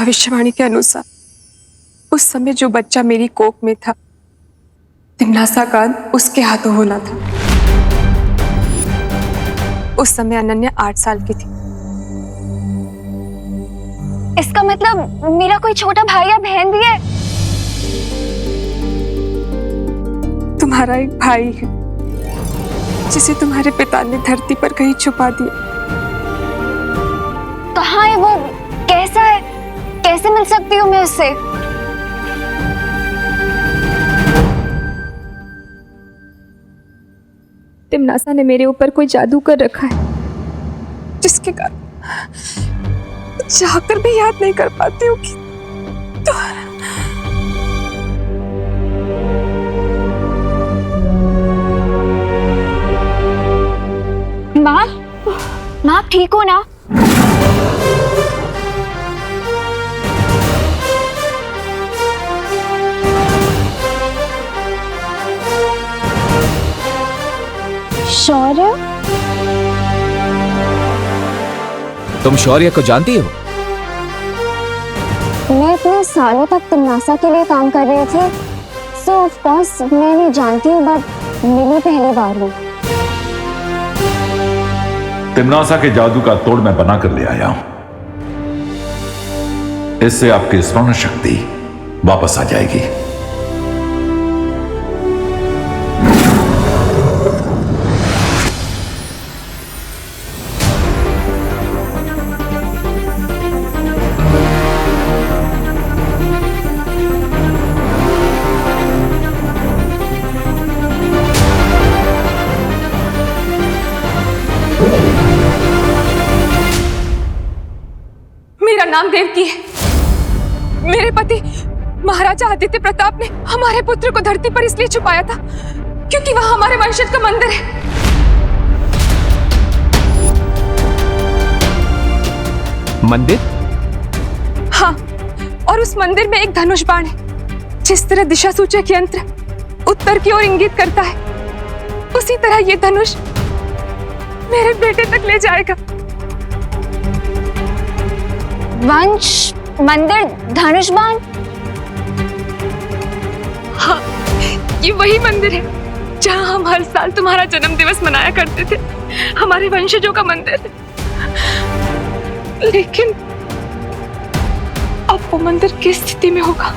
भविष्यवाणी के अनुसार उस समय जो बच्चा मेरी कोख में था, तिमनासा का उसके हाथों होना था। उस समय अनन्या 8 साल की थी। इसका मतलब मेरा कोई छोटा भाई या बहन भी है? तुम्हारा एक भाई है जिसे तुम्हारे पिता ने धरती पर कहीं छुपा दिया। कहाँ है वो? कैसा है? कैसे मिल सकती हूँ मैं उससे? तिमनासा ने मेरे ऊपर कोई जादू कर रखा है, जिसके कारण चाहकर भी याद नहीं कर पाती हूँ कि माँ, माँ आप ठीक हो ना? शौर्य? तुम शौर्य को जानती हो? मैं इतने सालों तक तिमनासा के लिए काम कर रही थी, सो ऑफ कोर्स मैं नहीं जानती हूँ, बट मिली पहली बार हूँ। तिमनासा के जादू का तोड़ मैं बना कर ले आया हूं। इससे आपकी स्मरण शक्ति वापस आ जाएगी। मेरा नाम देवकी है। मेरे पति महाराजा आदित्य प्रताप ने हमारे पुत्र को धरती पर इसलिए छुपाया था क्योंकि वहां हमारे वंशज का मंदिर है। मंदिर? हाँ, और उस मंदिर में एक धनुष बाण है। जिस तरह दिशा सूचक यंत्र उत्तर की ओर इंगित करता है, उसी तरह ये धनुष मेरे बेटे तक ले जाएगा। वंश, मंदिर, धनुष बाण? हाँ, ये वही मंदिर है जहां हम हर साल तुम्हारा जन्म दिवस मनाया करते थे। हमारे वंशजों का मंदिर है। लेकिन अब वो मंदिर किस स्थिति में होगा?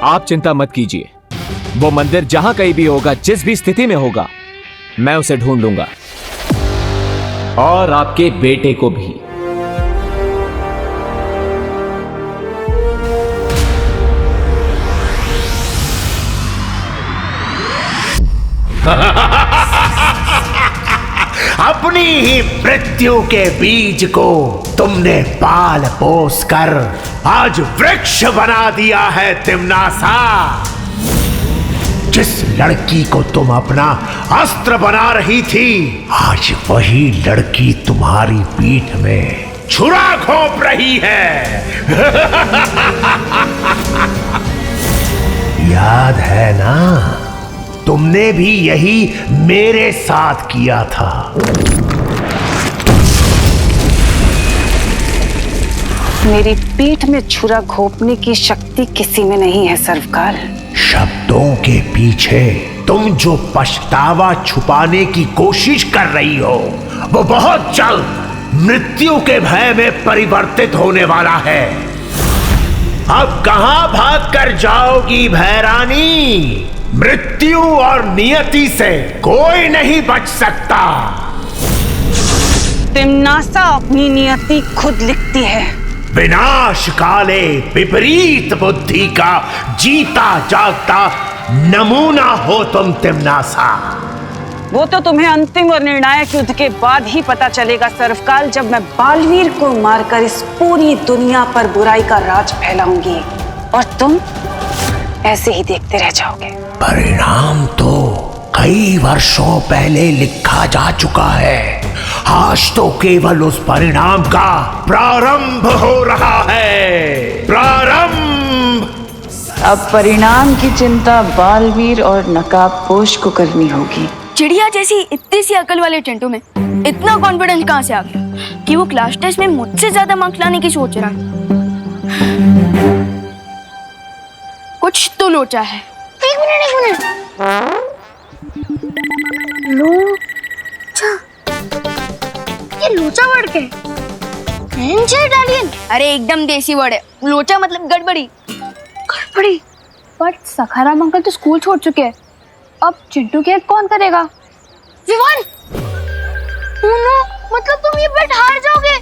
आप चिंता मत कीजिए, वो मंदिर जहां कहीं भी होगा, जिस भी स्थिति में होगा, मैं उसे ढूंढ लूंगा और आपके बेटे को भी। अपनी ही मृत्यु के बीज को तुमने पाल पोस कर आज वृक्ष बना दिया है तिमनासा। जिस लड़की को तुम अपना अस्त्र बना रही थी, आज वही लड़की तुम्हारी पीठ में छुरा घोंप रही है। याद है ना, तुमने भी यही मेरे साथ किया था। मेरी पीठ में छुरा घोंपने की शक्ति किसी में नहीं है सर्वकाल। शब्दों के पीछे तुम जो पछतावा छुपाने की कोशिश कर रही हो, वो बहुत जल्द मृत्यु के भय में परिवर्तित होने वाला है। अब कहां भाग कर जाओगी भैरानी? मृत्यु और नियति से कोई नहीं बच सकता। तिमनासा अपनी नियति खुद लिखती है। विनाश काले विपरीत बुद्धि का जीता जागता नमूना हो तुम तिमनासा। वो तो तुम्हें अंतिम और निर्णायक युद्ध के बाद ही पता चलेगा सर्वकाल, जब मैं बालवीर को मारकर इस पूरी दुनिया पर बुराई का राज फैलाऊंगी और तुम ऐसे ही देखते रह जाओगे। परिणाम तो कई वर्षों पहले लिखा जा चुका है। आज तो केवल उस परिणाम का प्रारंभ हो रहा है। प्रारंभ। अब परिणाम की चिंता बालवीर और नकाबपोश को करनी होगी। चिड़िया जैसी इतनी सी अकल वाले चिंटू में इतना कॉन्फिडेंस कहाँ से आ गया कि वो क्लास टेस्ट में मुझसे ज्यादा मार्क्स लाने की सोच रहा है? कुछ तो लोचा है। एक मिनट लोचा, ये लोचा वर्ड क्या है? इटालियन? अरे एकदम देसी वर्ड है। लोचा मतलब गड़बड़ी। गड़बड़ी? बट सखाराम अंकल तो स्कूल छोड़ चुके हैं, अब चिंटू की हेल्प कौन करेगा? विवान, नो, मतलब तुम ये बेट हार जाओगे।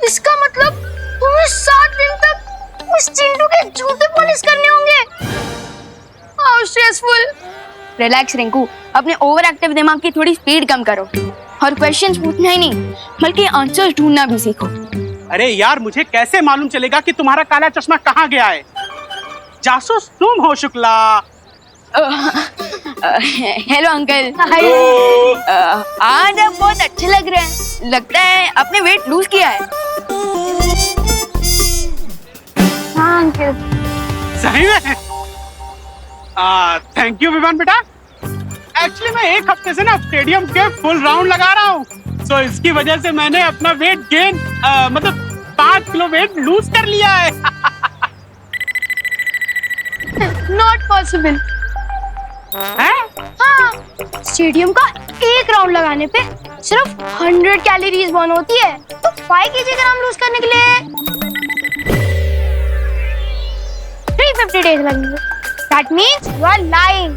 इसका मतलब तुम्हें 7 दिन तक उस चिंटू के जूते पॉलिश करने होंगे। How stressful. रिलैक्स रिंकू, अपने ओवर एक्टिव दिमाग की थोड़ी स्पीड कम करो और क्वेश्चंस पूछना ही नहीं बल्कि आंसर्स ढूंढना भी सीखो। अरे यार, मुझे कैसे मालूम चलेगा कि तुम्हारा काला चश्मा कहाँ गया है? जासूस तुम हो शुक्ला। Hello uncle. आज आप बहुत अच्छे लग रहे हैं। लगता है आपने वेट लूज किया है। हाँ अंकल। सही में? थैंक यू विवान बेटा। एक्चुअली मैं एक हफ्ते से ना स्टेडियम के फुल राउंड लगा रहा हूँ, तो इसकी वजह से मैंने अपना वेट गेन मतलब 5 किलो वेट लूज कर लिया है। Not possible. हैं? हाँ, स्टेडियम का एक राउंड लगाने पे सिर्फ 100 कैलोरीज बर्न होती है, तो 5 किलोग्राम लूज करने के लिए 350 डेज लगेंगे। That means you are lying.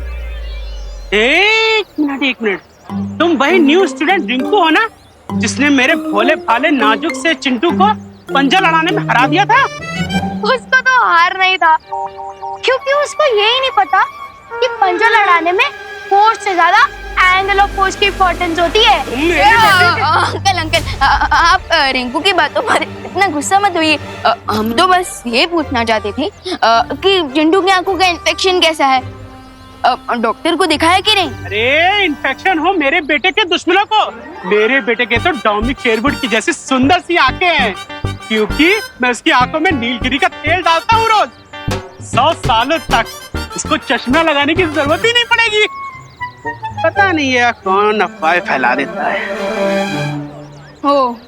एक मिनट, तुम वही न्यू स्टूडेंट रिंकू हो ना, जिसने मेरे भोले भाले नाजुक से चिंटू को पंजा लड़ाने में हरा दिया था? उसको तो हार नहीं था, क्योंकि उसको यही नहीं पता कि पंजा लड़ाने में फोर्स से ज्यादा एंगल ऑफ फोर्स की इंपॉर्टेंस होती है। अंकल, आप रिंकू की बातों पर इतना गुस्सा मत होइए। हम तो बस ये पूछना चाहते थे कि चिंटू की आंखों का इन्फेक्शन कैसा है। डॉक्टर को दिखाया कि नहीं? अरे इन्फेक्शन हो मेरे बेटे के दुश्मनों को। मेरे बेटे के तो डॉमिक शेरवुड की जैसी सुंदर सी आंखें हैं, क्योंकि मैं उसकी आंखों में नीलगिरी का तेल डालता हूँ रोज। 100 सालों तक उसको चश्मा लगाने की जरूरत ही नहीं पड़ेगी। पता नहीं है कौन अफवाह फैला देता है। हो,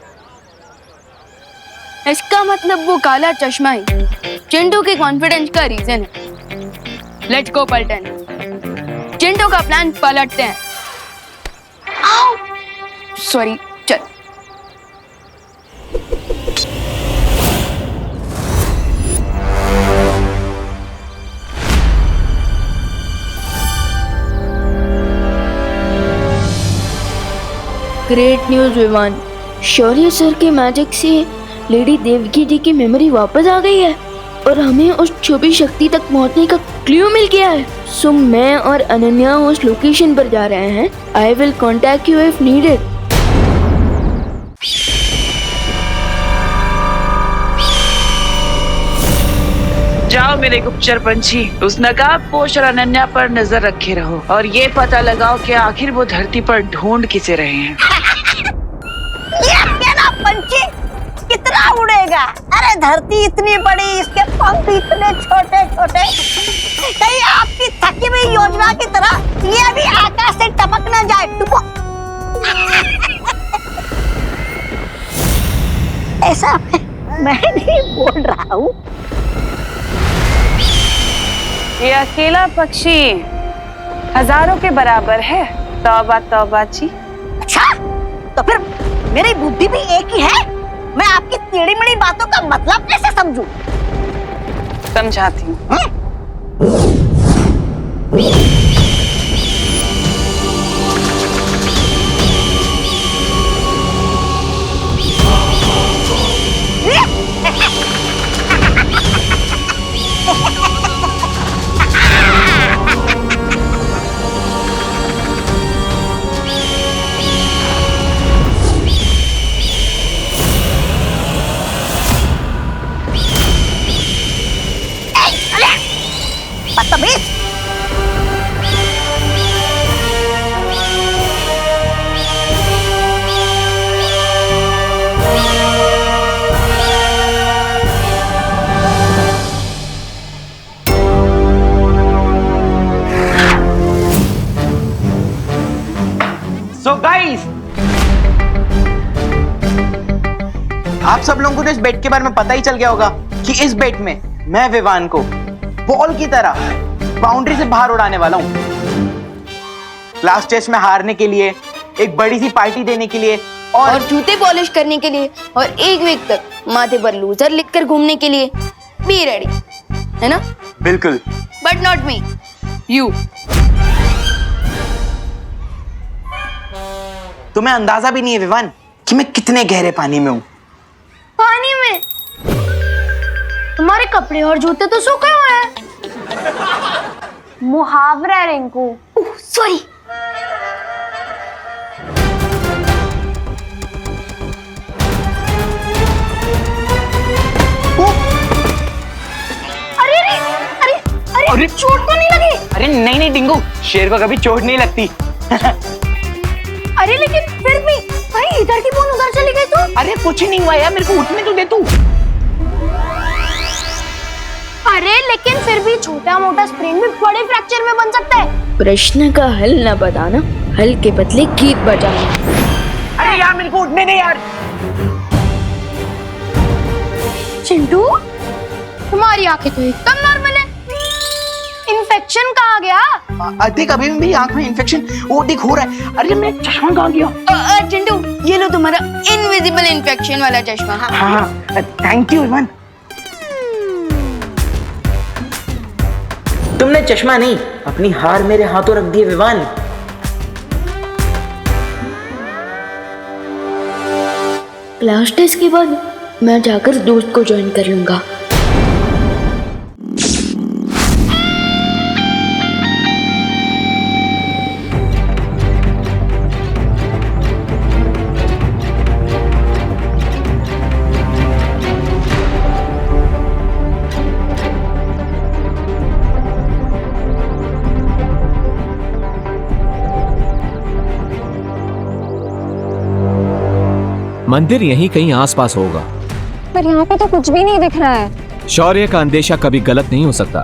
इसका मतलब वो काला चश्मा ही चिंटू के कॉन्फिडेंस का रीजन है। लेट्स गो पलटन। चिंटू का प्लान पलटते हैं। सॉरी, चल। ग्रेट न्यूज विवान, शौर्य सर के मैजिक से लेडी देवकी जी की मेमोरी वापस आ गई है और हमें उस छुपी शक्ति तक पहुंचने का क्लू मिल गया है। सो मैं और अनन्या उस लोकेशन पर जा रहे हैं। I will contact you if needed. जाओ मेरे गुप्तचर पंछी, उस नकाबपोश और अनन्या पर नजर रखे रहो और ये पता लगाओ कि आखिर वो धरती पर ढूंढ किसे रहे हैं। ये ना पंछी कितना उड़ेगा? अरे धरती इतनी बड़ी, इसके पंख इतने छोटे छोटे, कहीं आपकी थकी हुई योजना की तरह ये भी आकाश से टपक ना जाए। ऐसा मैं नहीं बोल रहा हूँ। ये अकेला पक्षी हजारों के बराबर है। तौबा तौबा जी। अच्छा, तो फिर मेरी बुद्धि भी एक ही है। मैं आपकी टेढ़ी मेढ़ी बातों का मतलब कैसे समझूं? समझाती हूँ। बदतमीज। आप सब लोगों को तो इस बेट के बारे में पता ही चल गया होगा कि इस बेट में मैं विवान को बॉल की तरह बाउंड्री से बाहर उड़ाने वाला हूँ। लास्ट टेस्ट में हारने के लिए, एक बड़ी सी पार्टी देने के लिए और जूते पॉलिश करने के लिए और 1 वीक तक माथे पर लूजर लिखकर घूमने के लिए बी रेडी, है ना? बिल्कुल। But not me, you. तुम्हें अंदाजा भी नहीं है विवान कि मैं कितने गहरे पानी में हूँ। पानी में? तुम्हारे कपड़े और जूते तो सूखे हुए हैं। मुहावरा है रिंकू। सॉरी। अरे अरे अरे अरे अरे चोट तो नहीं लगी? अरे नहीं नहीं डिंगू, शेर को कभी चोट नहीं लगती। अरे लेकिन फिर भी भाई इधर की बोन उधर चली गई तू। अरे कुछ नहीं हुआ यार, मेरे को उठने तो दे तू। अरे लेकिन फिर भी छोटा मोटा स्प्रेन भी बड़े फ्रैक्चर में बन सकता है। प्रश्न का हल न बताना, हल के बदले गीत बजाना। अरे यार मेरे को उठने दे यार। चिंटू, तुम्हारी आंखें तो एकदम नॉर्मल है। इन्फेक्शन कहाँ गया? देख अभी भी आंख में इन्फेक्शन वो देख हो रहा है। अरे मेरा चश्मा कहाँ गया? चिंटू, ये लो तुम्हारा इनविजिबल इन्फेक्शन वाला चश्मा। हाँ थैंक यू इवान। तुमने चश्मा नहीं, अपनी हार मेरे हाथों रख दी विवान। क्लास टेस्ट के बाद मैं जाकर दोस्त को ज्वाइन कर लूंगा। मंदिर यहीं कहीं आसपास होगा, पर यहाँ पे तो कुछ भी नहीं दिख रहा है। शौर्य का अंदेशा कभी गलत नहीं हो सकता।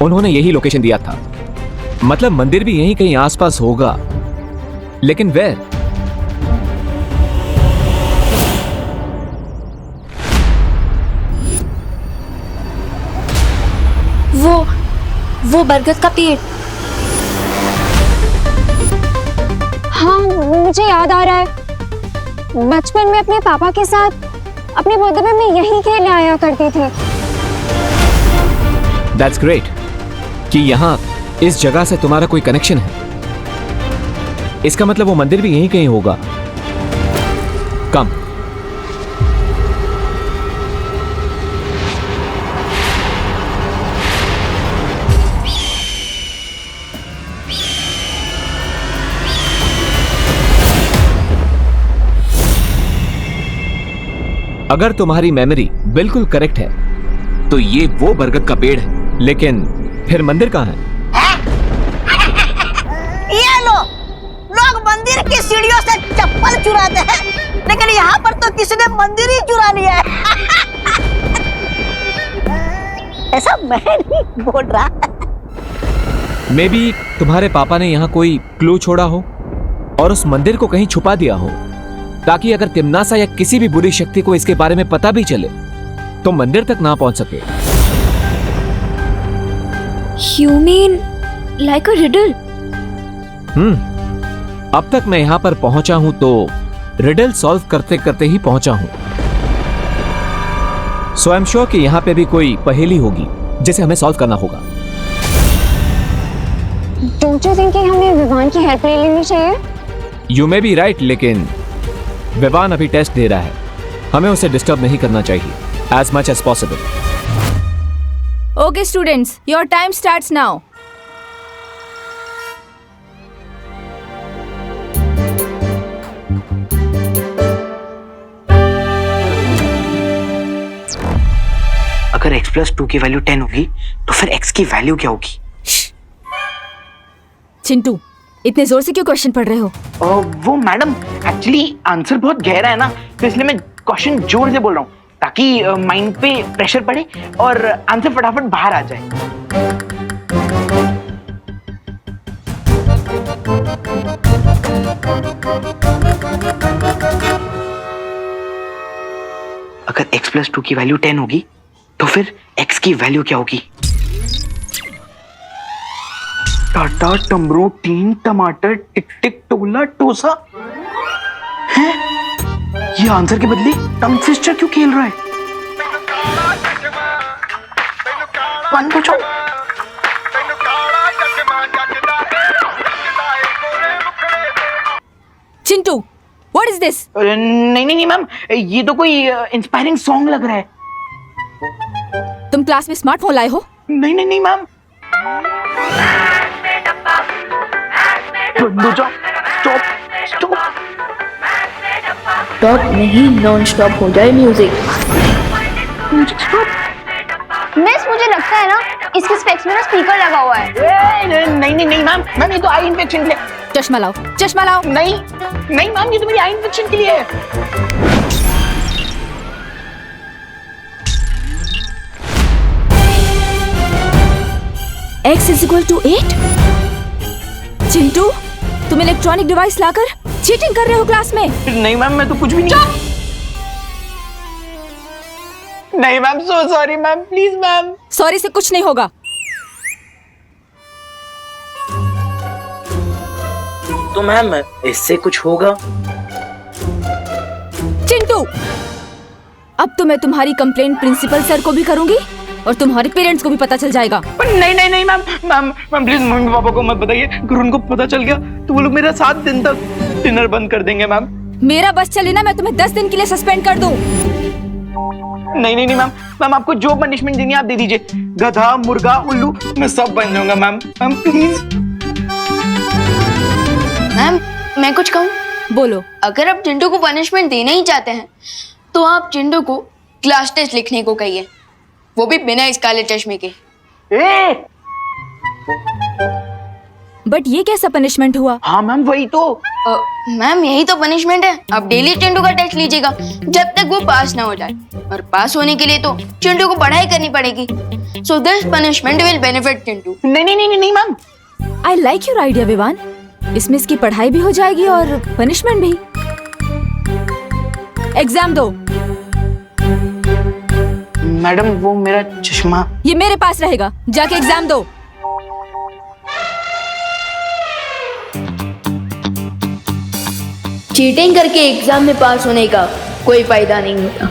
उन्होंने यही लोकेशन दिया था, मतलब मंदिर भी यहीं कहीं आसपास होगा, लेकिन वेयर? वो बरगद का पेड़। हाँ मुझे याद आ रहा है, बचपन में अपने पापा के साथ अपने बर्थडे में यहीं खेलने आया करती थी। That's great कि यहाँ इस जगह से तुम्हारा कोई कनेक्शन है। इसका मतलब वो मंदिर भी यहीं कहीं होगा। कम। अगर तुम्हारी मेमोरी बिल्कुल करेक्ट है तो ये वो बरगद का पेड़ है, लेकिन फिर मंदिर कहाँ है? ये लो, लोग मंदिर की सीढ़ियों से चप्पल चुराते हैं, लेकिन यहाँ पर तो किसी ने मंदिर ही चुरा लिया है। ऐसा मैं नहीं बोल रहा। मे बी तुम्हारे पापा ने यहाँ कोई क्लू छोड़ा हो और उस मंदिर को कहीं छुपा दिया हो, ताकि अगर तिम्नासा या किसी भी बुरी शक्ति को इसके बारे में पता भी चले तो मंदिर तक ना पहुंच सके। You mean like a riddle? अब तक मैं यहाँ पर पहुंचा हूं तो रिडल सॉल्व करते करते ही पहुंचा हूं। सो आई एम श्योर कि यहाँ पे भी कोई पहेली होगी जिसे हमें सॉल्व करना होगा। डोंट यू थिंक कि हमें विवान की हेल्प ले लेनी चाहिए? यू मे बी राइट, लेकिन विवान अभी टेस्ट दे रहा है, हमें उसे डिस्टर्ब नहीं करना चाहिए as much as possible. Okay students, your time starts now. अगर x+2 की वैल्यू 10 होगी तो फिर x की वैल्यू क्या होगी? चिंटू, इतने जोर से क्यों क्वेश्चन पढ़ रहे हो? वो मैडम एक्चुअली आंसर बहुत गहरा है ना, तो इसलिए मैं क्वेश्चन जोर से बोल रहा हूँ ताकि माइंड पे प्रेशर पड़े और आंसर फटाफट बाहर आ जाए। अगर x+2 की वैल्यू 10 होगी तो फिर x की वैल्यू क्या होगी? टाटा, टमरू, टीन, टमाटर, टिक टिक, टोला, टोसा। हैं? ये आंसर के बदले टंग ट्विस्टर क्यों खेल रहा है? वन पूछो। Chintu, what is this? नहीं नहीं नहीं मैम, ये तो कोई इंस्पायरिंग सॉन्ग लग रहा है। तुम क्लास में स्मार्टफोन लाए हो? नहीं नहीं नहीं मैम। Stop stop. स्टॉप नहीं, नॉन स्टॉप हो जाए म्यूजिक। मिस, मुझे लगता है ना इसके स्पेक्स में ना स्पीकर लगा हुआ है। नहीं नहीं नहीं मैम, मैम ये तो आई इन्फेक्शन के लिए। चश्मा लाओ, चश्मा लाओ। नहीं नहीं मैम, ये तो मेरी आई इन्फेक्शन के लिए है। x = 8? चिंटू, तुम इलेक्ट्रॉनिक डिवाइस लाकर चीटिंग कर रहे हो क्लास में? नहीं मैम, मैं तो कुछ भी नहीं। नहीं ma'am, so sorry ma'am, please ma'am. Sorry से कुछ नहीं होगा। तो मैम इससे कुछ होगा? चिंटू, अब तो मैं तुम्हारी कंप्लेंट प्रिंसिपल सर को भी करूंगी और तुम्हारे पेरेंट्स को भी पता चल जाएगा। नहीं नहीं नहीं ma'am, ma'am ma'am please mummy papa को मत बताइए। अगर उनको पता चल गया तो वो लोग मेरा 7 दिन तक डिनर बंद कर देंगे मैम। मेरा बस चले ना, मैं तुम्हें 10 दिन के लिए सस्पेंड कर दूं। नहीं नहीं नहीं मैम, मैम आपको जो पनिशमेंट देनी है आप दे दीजिए। गधा, मुर्गा, उल्लू, मैं सब बन जाऊंगा मैम। Ma'am please. मैम, मैं कुछ कहूँ? बोलो। अगर आप चिंटू को पनिशमेंट देना ही चाहते हैं तो आप चिंटू को क्लास टेस्ट लिखने को कहिए, वो भी बिना इस काले चश्मे के। बट ये कैसा पनिशमेंट हुआ? हाँ मैम, वही तो। मैम यही तो पनिशमेंट है। आप डेली चिंटू का टेस्ट लीजिएगा जब तक वो पास ना हो जाए, और पास होने के लिए तो चिंटू को पढ़ाई करनी पड़ेगी। So this punishment will benefit Chintu. नहीं नहीं नहीं नहीं ma'am. I like your idea Vivaan. इसमें इसकी पढ़ाई भी हो जाएगी और पनिशमेंट भी। एग्जाम दो। मैडम वो मेरा चश्मा। ये मेरे पास रहेगा, जाके एग्जाम दो। चीटिंग करके एग्जाम में पास होने का कोई फायदा नहीं होता।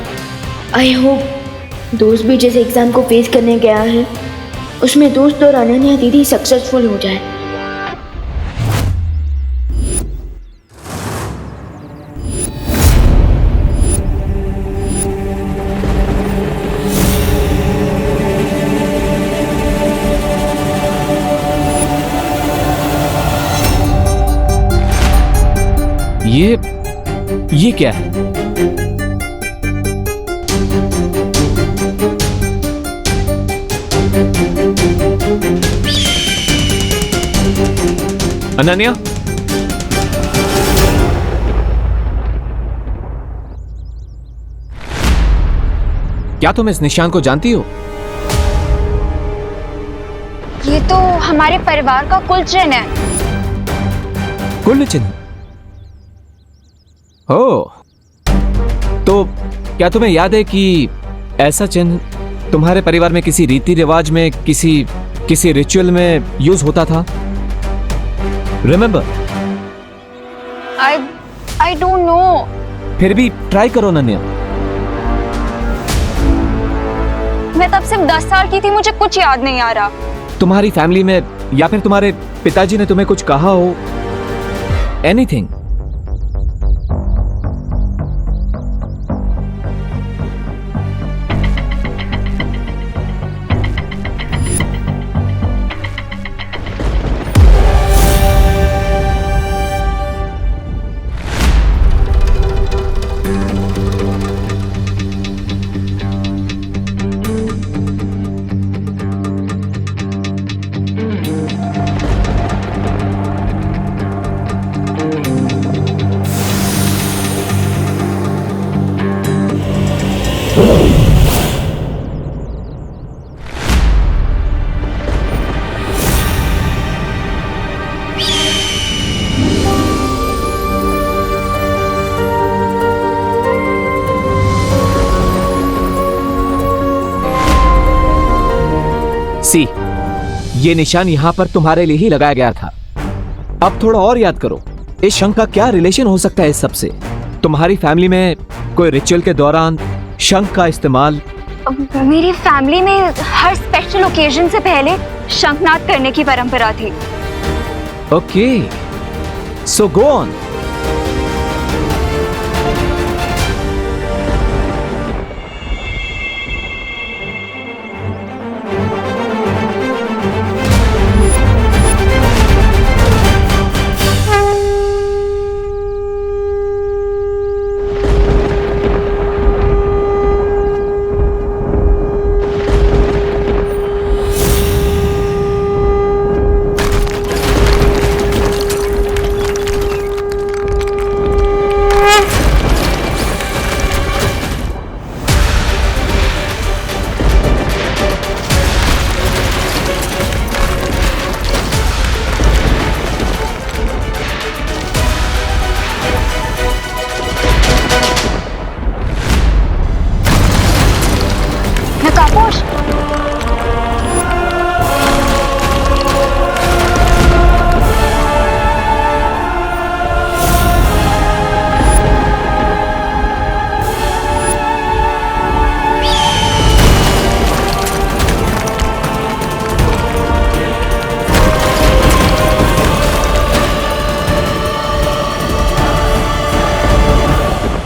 आई होप दोस्त भी जिस एग्जाम को फेस करने गया है उसमें दोस्त और अनन्या दीदी सक्सेसफुल हो जाए। ये क्या है? अनन्या, क्या तुम इस निशान को जानती हो? ये तो हमारे परिवार का कुल चिन्ह है। कुल चिन्ह? ओह, तो क्या तुम्हें याद है कि ऐसा चिन्ह तुम्हारे परिवार में किसी रीति रिवाज में, किसी रिचुअल में यूज होता था? रिमेंबर? I don't know। फिर भी ट्राई करो अनन्या। मैं तब सिर्फ 10 साल की थी, मुझे कुछ याद नहीं आ रहा। तुम्हारी फैमिली में या फिर तुम्हारे पिताजी ने तुम्हें कुछ कहा हो? एनीथिंग? सी, ये निशान यहाँ पर तुम्हारे लिए ही लगाया गया था। अब थोड़ा और याद करो, इस शंख का क्या रिलेशन हो सकता है इस सब से? तुम्हारी फैमिली में कोई रिचुअल के दौरान शंख का इस्तेमाल? मेरी फैमिली में हर स्पेशल ओकेजन से पहले शंखनाद करने की परंपरा थी। Okay, so go on. नकापोश,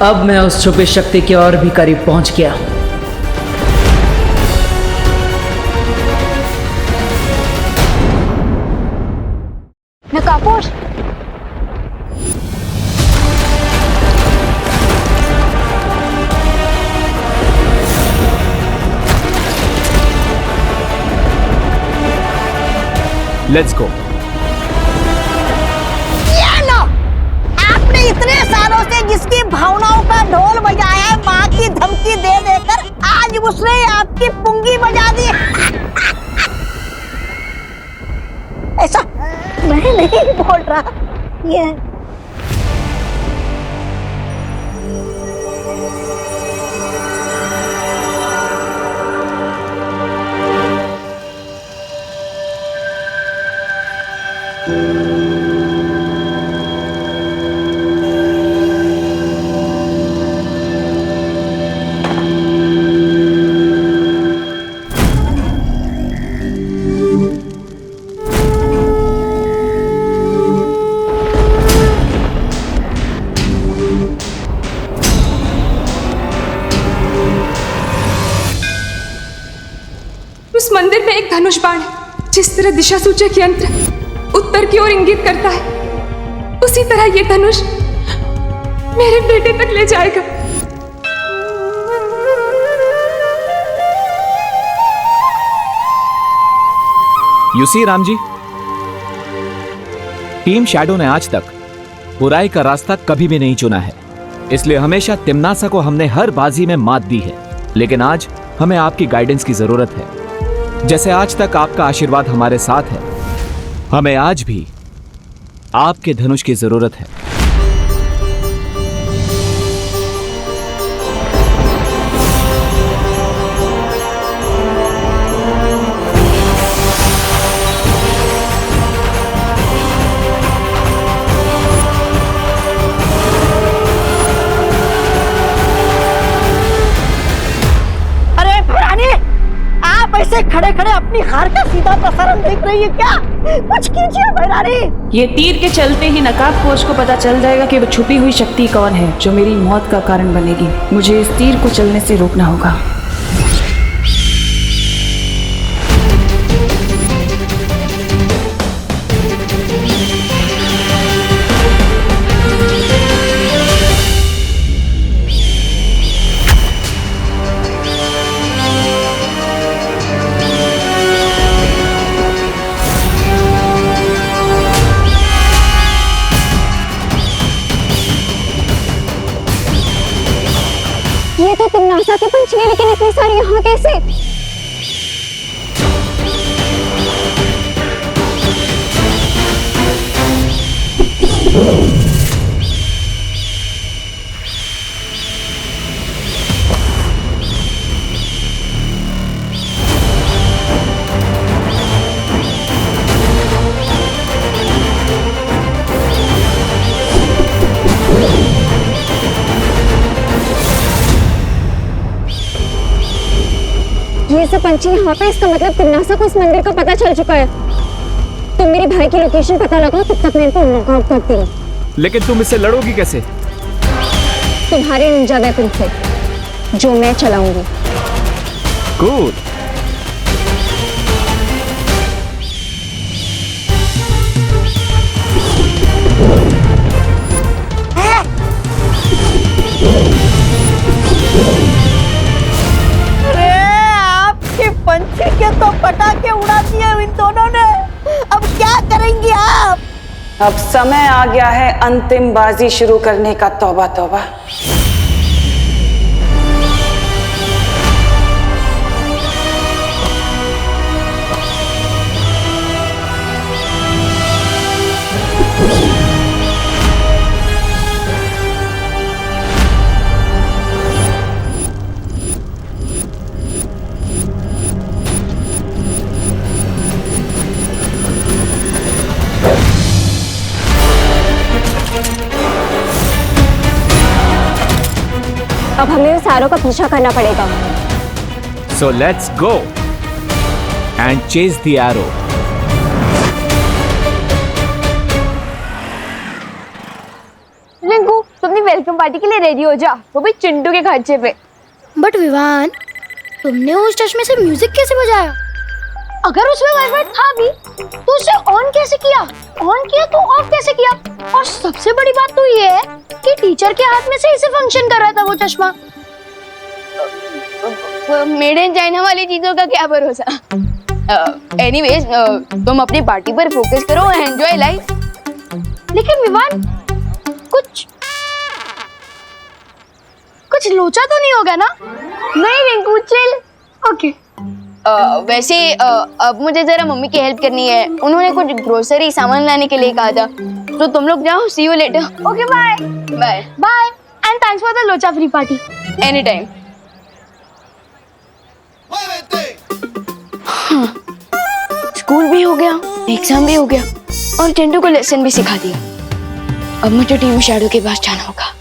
अब मैं उस छुपी शक्ति के और भी करीब पहुंच गया हूं। नकापोश, लेट्स गो। ये लो, आपने इतने सालों से जिसकी भावनाओं का ढोल बजाया है, माँ की धमकी दे देकर आज उसने आपकी पुंगी बजा दी। ऐसा मैं नहीं बोल रहा, ये उस मंदिर में एक धनुष बाण है। जिस तरह दिशा सूचक यंत्र उत्तर की ओर इंगित करता है, उसी तरह ये धनुष मेरे बेटे तक ले जाएगा। You see Ram ji, team shadow ने आज तक बुराई का रास्ता कभी भी नहीं चुना है, इसलिए हमेशा तिम्नासा को हमने हर बाजी में मात दी है। लेकिन आज हमें आपकी गाइडेंस की जरूरत है। जैसे आज तक आपका आशीर्वाद हमारे साथ है, हमें आज भी आपके धनुष की जरूरत है। ऐसे खड़े खड़े अपनी हार का सीधा प्रसारण देख रही है क्या? कुछ कीजिए भैरानी। ये तीर के चलते ही नकाबपोश को पता चल जाएगा कि वो छुपी हुई शक्ति कौन है जो मेरी मौत का कारण बनेगी। मुझे इस तीर को चलने से रोकना होगा। ये तो तिम्नासा के पंछी है, लेकिन इतनी सारी यहाँ कैसे? ये सब पंछी यहाँ पे, इसका मतलब तिमनासा को इस मंदिर का पता चल चुका है। तुम मेरे भाई की लोकेशन पता लगाओ, तब तक मैं इनको नॉकआउट करती हूँ। लेकिन तुम इससे लड़ोगी कैसे? तुम्हारे निंजा वेपन से, जो मैं चलाऊंगी। कूल। अरे आपके पंछी के तो पटाखे उड़ा दिए इन दोनों ने, अब क्या करेंगी आप? अब समय आ गया है अंतिम बाजी शुरू करने का। तौबा तौबा। अब हमें उस आरो का पीछा करना पड़ेगा। So let's go and chase the arrow. Rinku, तुम अपनी वेलकम पार्टी के लिए रेडी हो जा, वो भी चिंटू के खर्चे पे। बट विवान, तुमने उस चश्मे से म्यूजिक कैसे बजाया? अगर उसमें वाईफाई था भी तो उसे ऑन कैसे किया? ऑन किया तो ऑफ कैसे किया? और सबसे बड़ी बात तो ये है कि टीचर के हाथ में से इसे फंक्शन कर रहा था वो चश्मा। मेड इन चाइना वाली चीजों का क्या भरोसा। एनीवेज, तुम अपनी पार्टी पर फोकस करो, एंजॉय लाइफ। लेकिन विवान, कुछ लोचा तो नहीं होगा ना? नहीं रिंकू, चिल। ओके। वैसे अब मुझे जरा मम्मी की हेल्प करनी है। उन्होंने कुछ ग्रोसरी सामान लाने के लिए कहा था, तो तुम लोग जाओ। See you later. Okay, bye bye bye and thanks for the लोचा free party. Any time. School भी हो गया, एग्जाम भी हो गया और चिंटू को लेसन भी सिखा दिया। अब मुझे टीम शैडो के पास जाना होगा।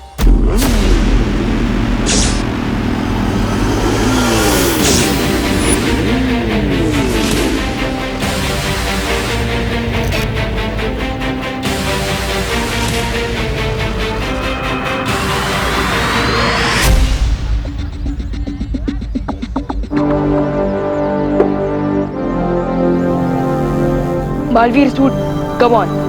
Baalveer suit, come on.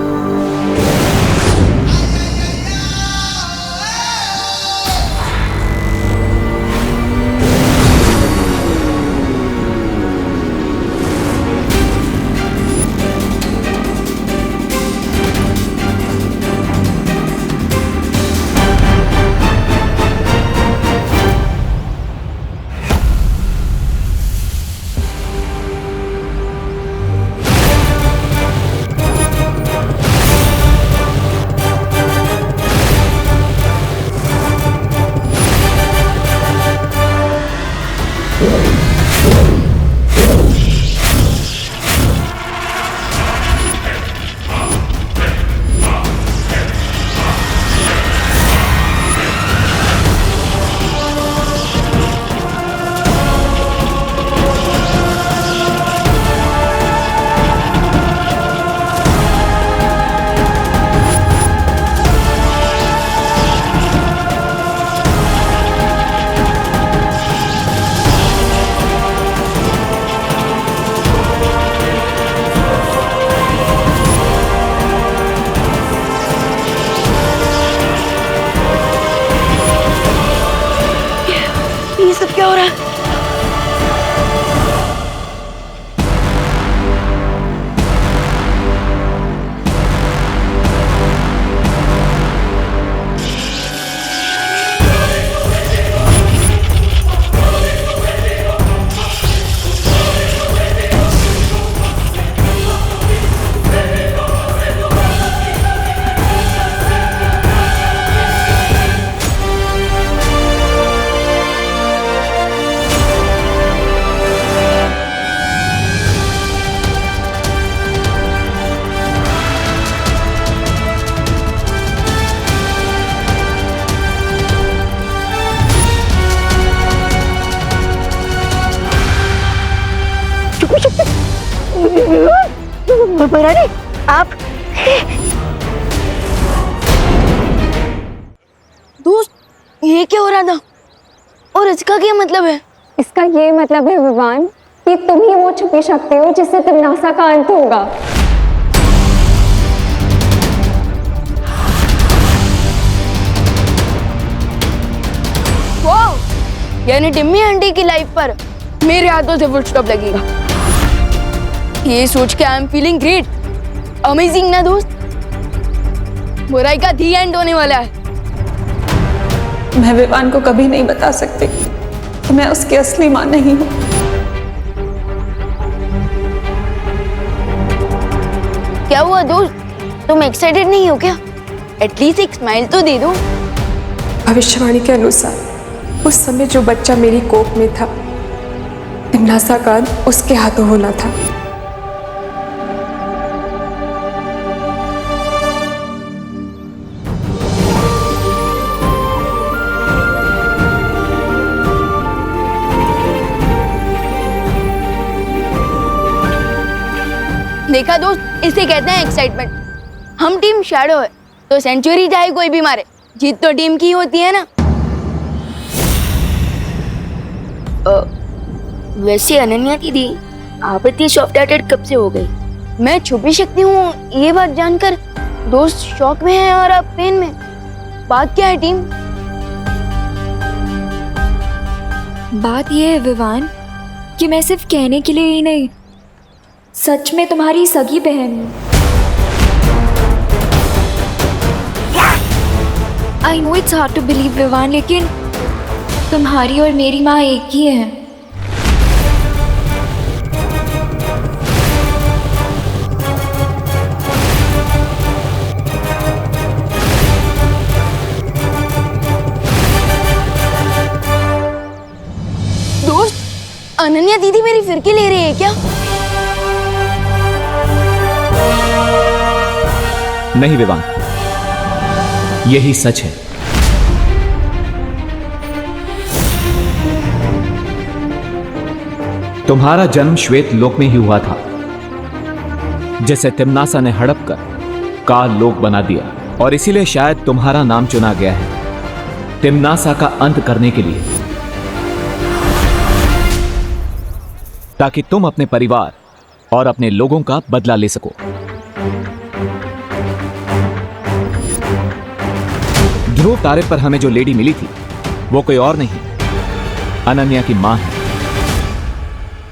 परानी, आप दोस्त, ये क्या हो रहा था और इसका क्या मतलब है? इसका ये मतलब है विवान कि तुम ही वो छुपी शक्ति हो जिससे तिमनासा का अंत होगा। वाह, यानी टिम्मी आंटी की लाइफ पर मेरे हाथों से फुल स्टॉप लगेगा। ये सोच के I am feeling great, amazing ना दोस्त। बुराई का दी एंड होने वाला है। मैं विवान को कभी नहीं बता सकती कि मैं उसकी असली मां नहीं हूँ। क्या हुआ दोस्त, तुम एक्साइटेड नहीं हो क्या? एटलीस्ट एक स्माइल तो दे दो। भविष्यवाणी के अनुसार उस समय जो बच्चा मेरी कोख में था, तिमनासा का अंत उसके हाथों होना था। देखा दोस्त, इसे कहते हैं एक्साइटमेंट। हम टीम शैडो है तो सेंचुरी चाहे कोई भी मारे, जीत तो टीम की होती है ना। वैसे अनन्या दीदी, आप इतनी सॉफ्ट हार्टेड कब से हो गई? मैं छुपी शक्ति हूँ ये बात जानकर दोस्त शॉक में है और आप पेन में। बात क्या है टीम? बात यह है विवान कि मैं सिर्फ कहने के लिए ही नहीं, सच में तुम्हारी सगी बहन हूँ। I know it's hard to believe Vivaan, लेकिन तुम्हारी और मेरी माँ एक ही है। दोस्त, अनन्या दीदी मेरी फिरकी ले रही है क्या? नहीं विवान, यही सच है। तुम्हारा जन्म श्वेत लोक में ही हुआ था, जिसे तिमनासा ने हड़प कर काल लोक बना दिया, और इसीलिए शायद तुम्हारा नाम चुना गया है तिमनासा का अंत करने के लिए, ताकि तुम अपने परिवार और अपने लोगों का बदला ले सको। ध्रुव तारे पर हमें जो लेडी मिली थी वो कोई और नहीं, अनन्या की मां है,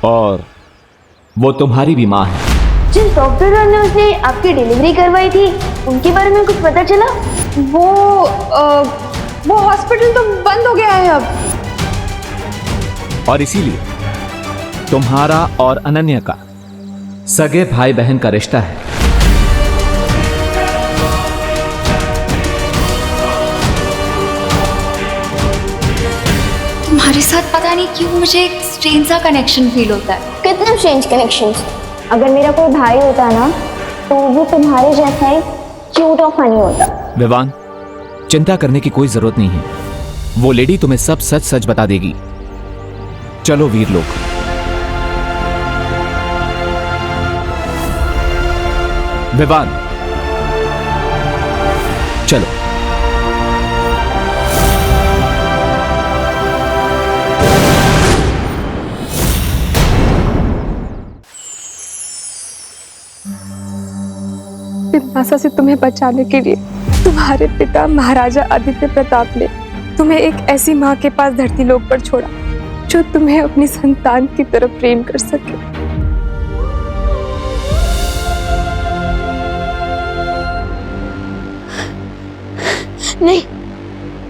और वो तुम्हारी भी मां है। जिस डॉक्टर ने उसने आपकी डिलीवरी करवाई थी उनके बारे में कुछ पता चला? वो हॉस्पिटल तो बंद हो गया है अब। और इसीलिए तुम्हारा और अनन्या का सगे भाई बहन का रिश्ता है। तुम्हारे साथ पता नहीं क्यों मुझे एक स्ट्रेंज सा कनेक्शन फील होता है। कितना स्ट्रेंज कनेक्शंस। अगर मेरा कोई भाई होता ना तो वो तुम्हारे जैसा ही क्यूट और फनी होता। विवान, चिंता करने की कोई जरूरत नहीं है, वो लेडी तुम्हें सब सच सच बता देगी। चलो वीर लोग। विवान, चलो। तिमनासा से तुम्हें बचाने के लिए तुम्हारे पिता महाराजा आदित्य प्रताप ने तुम्हें एक ऐसी माँ के पास धरती लोक पर छोड़ा जो तुम्हें अपनी संतान की तरह प्रेम कर सके। नहीं,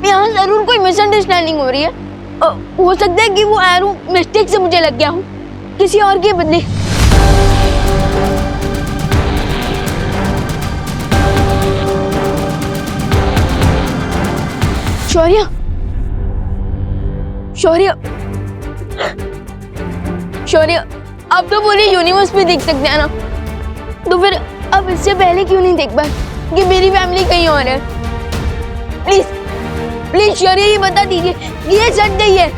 यहाँ जरूर कोई मिसअंडरस्टैंडिंग हो रही है। हो सकता है कि वो एरो मिस्टेक से मुझे लग गया हूँ, किसी और के बदले। शौर्य, शौर्य, शौर्य, अब तो पूरी यूनिवर्स में देख सकते हैं ना, तो फिर अब इससे पहले क्यों नहीं देख पाए कि मेरी फैमिली कहीं और है? प्लीज प्लीज शौर्य, ये बता दीजिए ये सच नहीं है।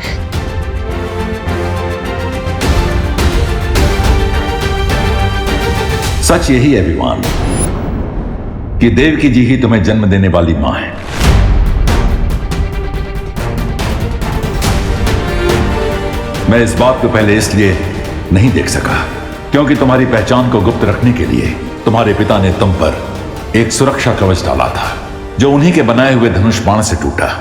सच यही है विवान कि देवकी जी ही तुम्हें जन्म देने वाली मां है। मैं इस बात को पहले इसलिए नहीं देख सका क्योंकि तुम्हारी पहचान को गुप्त रखने के लिए तुम्हारे पिता ने तुम पर एक सुरक्षा कवच डाला था जो उन्हीं के बनाए हुए धनुष बाण से टूटा।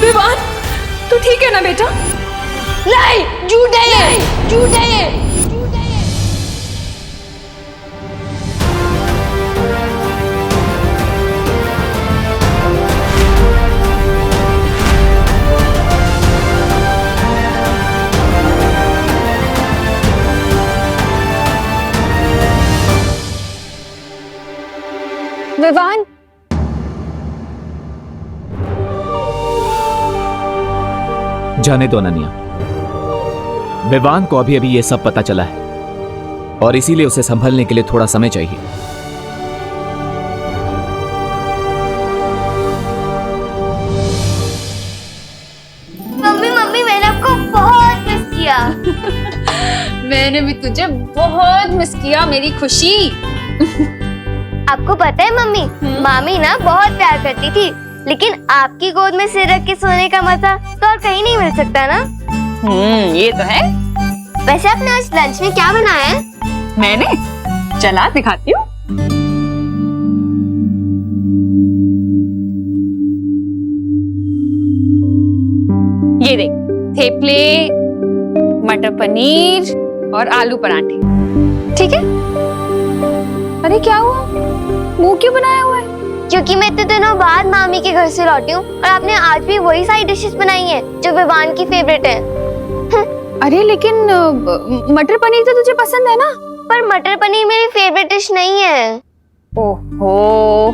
विवान, तू ठीक है ना बेटा? नहीं, झूठ है ये, झूठ है ये। विवान, जाने दो अनन्या। विवान को अभी अभी यह सब पता चला है और इसीलिए उसे संभलने के लिए थोड़ा समय चाहिए। मम्मी मम्मी, मैंने आपको बहुत मिस किया। मैंने भी तुझे बहुत मिस किया मेरी खुशी। आपको पता है मम्मी, मामी ना बहुत प्यार करती थी, लेकिन आपकी गोद में सिर रख के सोने का मजा तो और कहीं नहीं मिल सकता ना। ये तो है। वैसे आपने आज लंच में क्या बनाया है? मैंने चला दिखाती हूँ। ये देख, थेपले, मटर पनीर और आलू पराठे। ठीक है? अरे क्या हुआ, मुंह क्यों बनाया हुआ है? क्योंकि मैं इतने दिनों बाद मामी के घर से लौटी हूँ और आपने आज भी वही सारी डिशेस बनाई हैं जो विवान की फेवरेट है। अरे लेकिन मटर पनीर तो तुझे पसंद है ना? पर मटर पनीर मेरी फेवरेट डिश नहीं है। ओहो,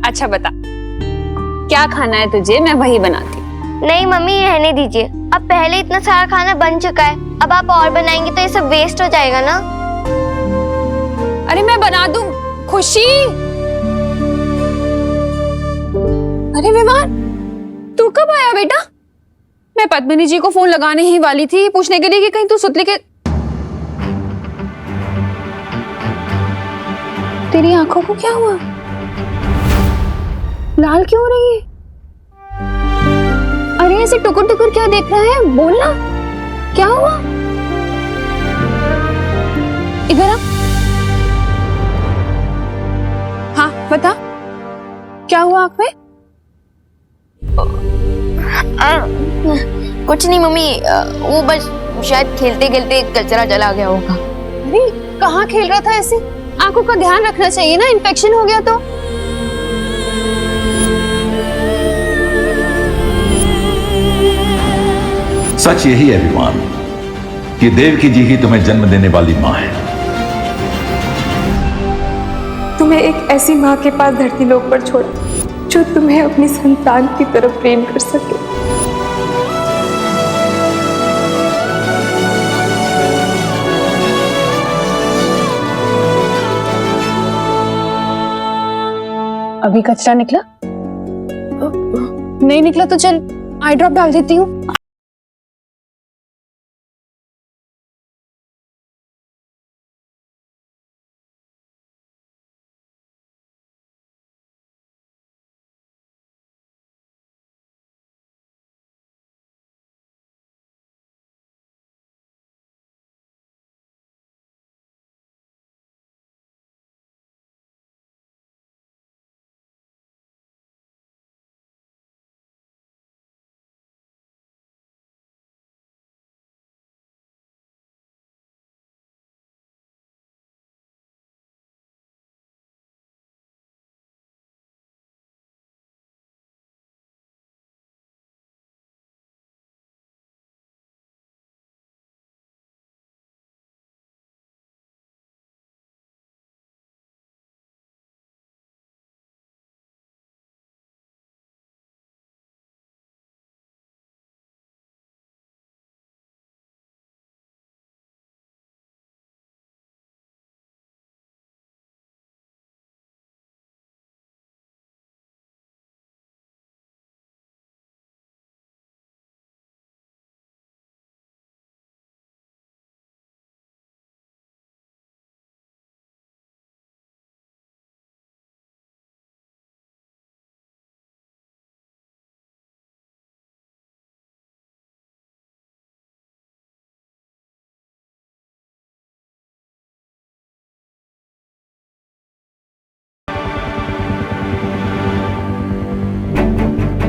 अच्छा बता क्या खाना है तुझे, मैं वही बनाती। नहीं मम्मी, रहने दीजिए। अब पहले इतना सारा खाना बन चुका है, अब आप और बनाएंगे तो ये सब वेस्ट हो जाएगा ना। अरे मैं बना दूं। खुशी, अरे विवान, तू कब आया बेटा? मैं पद्मिनी जी को फोन लगाने ही वाली थी पूछने के लिए कि कहीं तू सुतली के। तेरी आंखों को क्या हुआ? लाल क्यों हो रही है? अरे ऐसे टुकुर टुकुर क्या देख रहा है? बोलना, क्या हुआ? इधर आ। हाँ बता, क्या हुआ आंख में? कुछ नहीं मम्मी, वो बस शायद खेलते खेलते कचरा चला गया होगा। अरे कहाँ खेल रहा था ऐसे? आंखों का ध्यान रखना चाहिए ना, इन्फेक्शन हो गया तो। सच यही है विवान कि देवकी जी ही तुम्हें जन्म देने वाली मां है। तुम्हें एक ऐसी माँ के पास धरती लोक पर छोड़ा जो तुम्हें अपनी संतान की तरफ प्रेम कर सके। अभी कचरा निकला? नहीं निकला तो चल आई ड्रॉप डाल देती हूँ।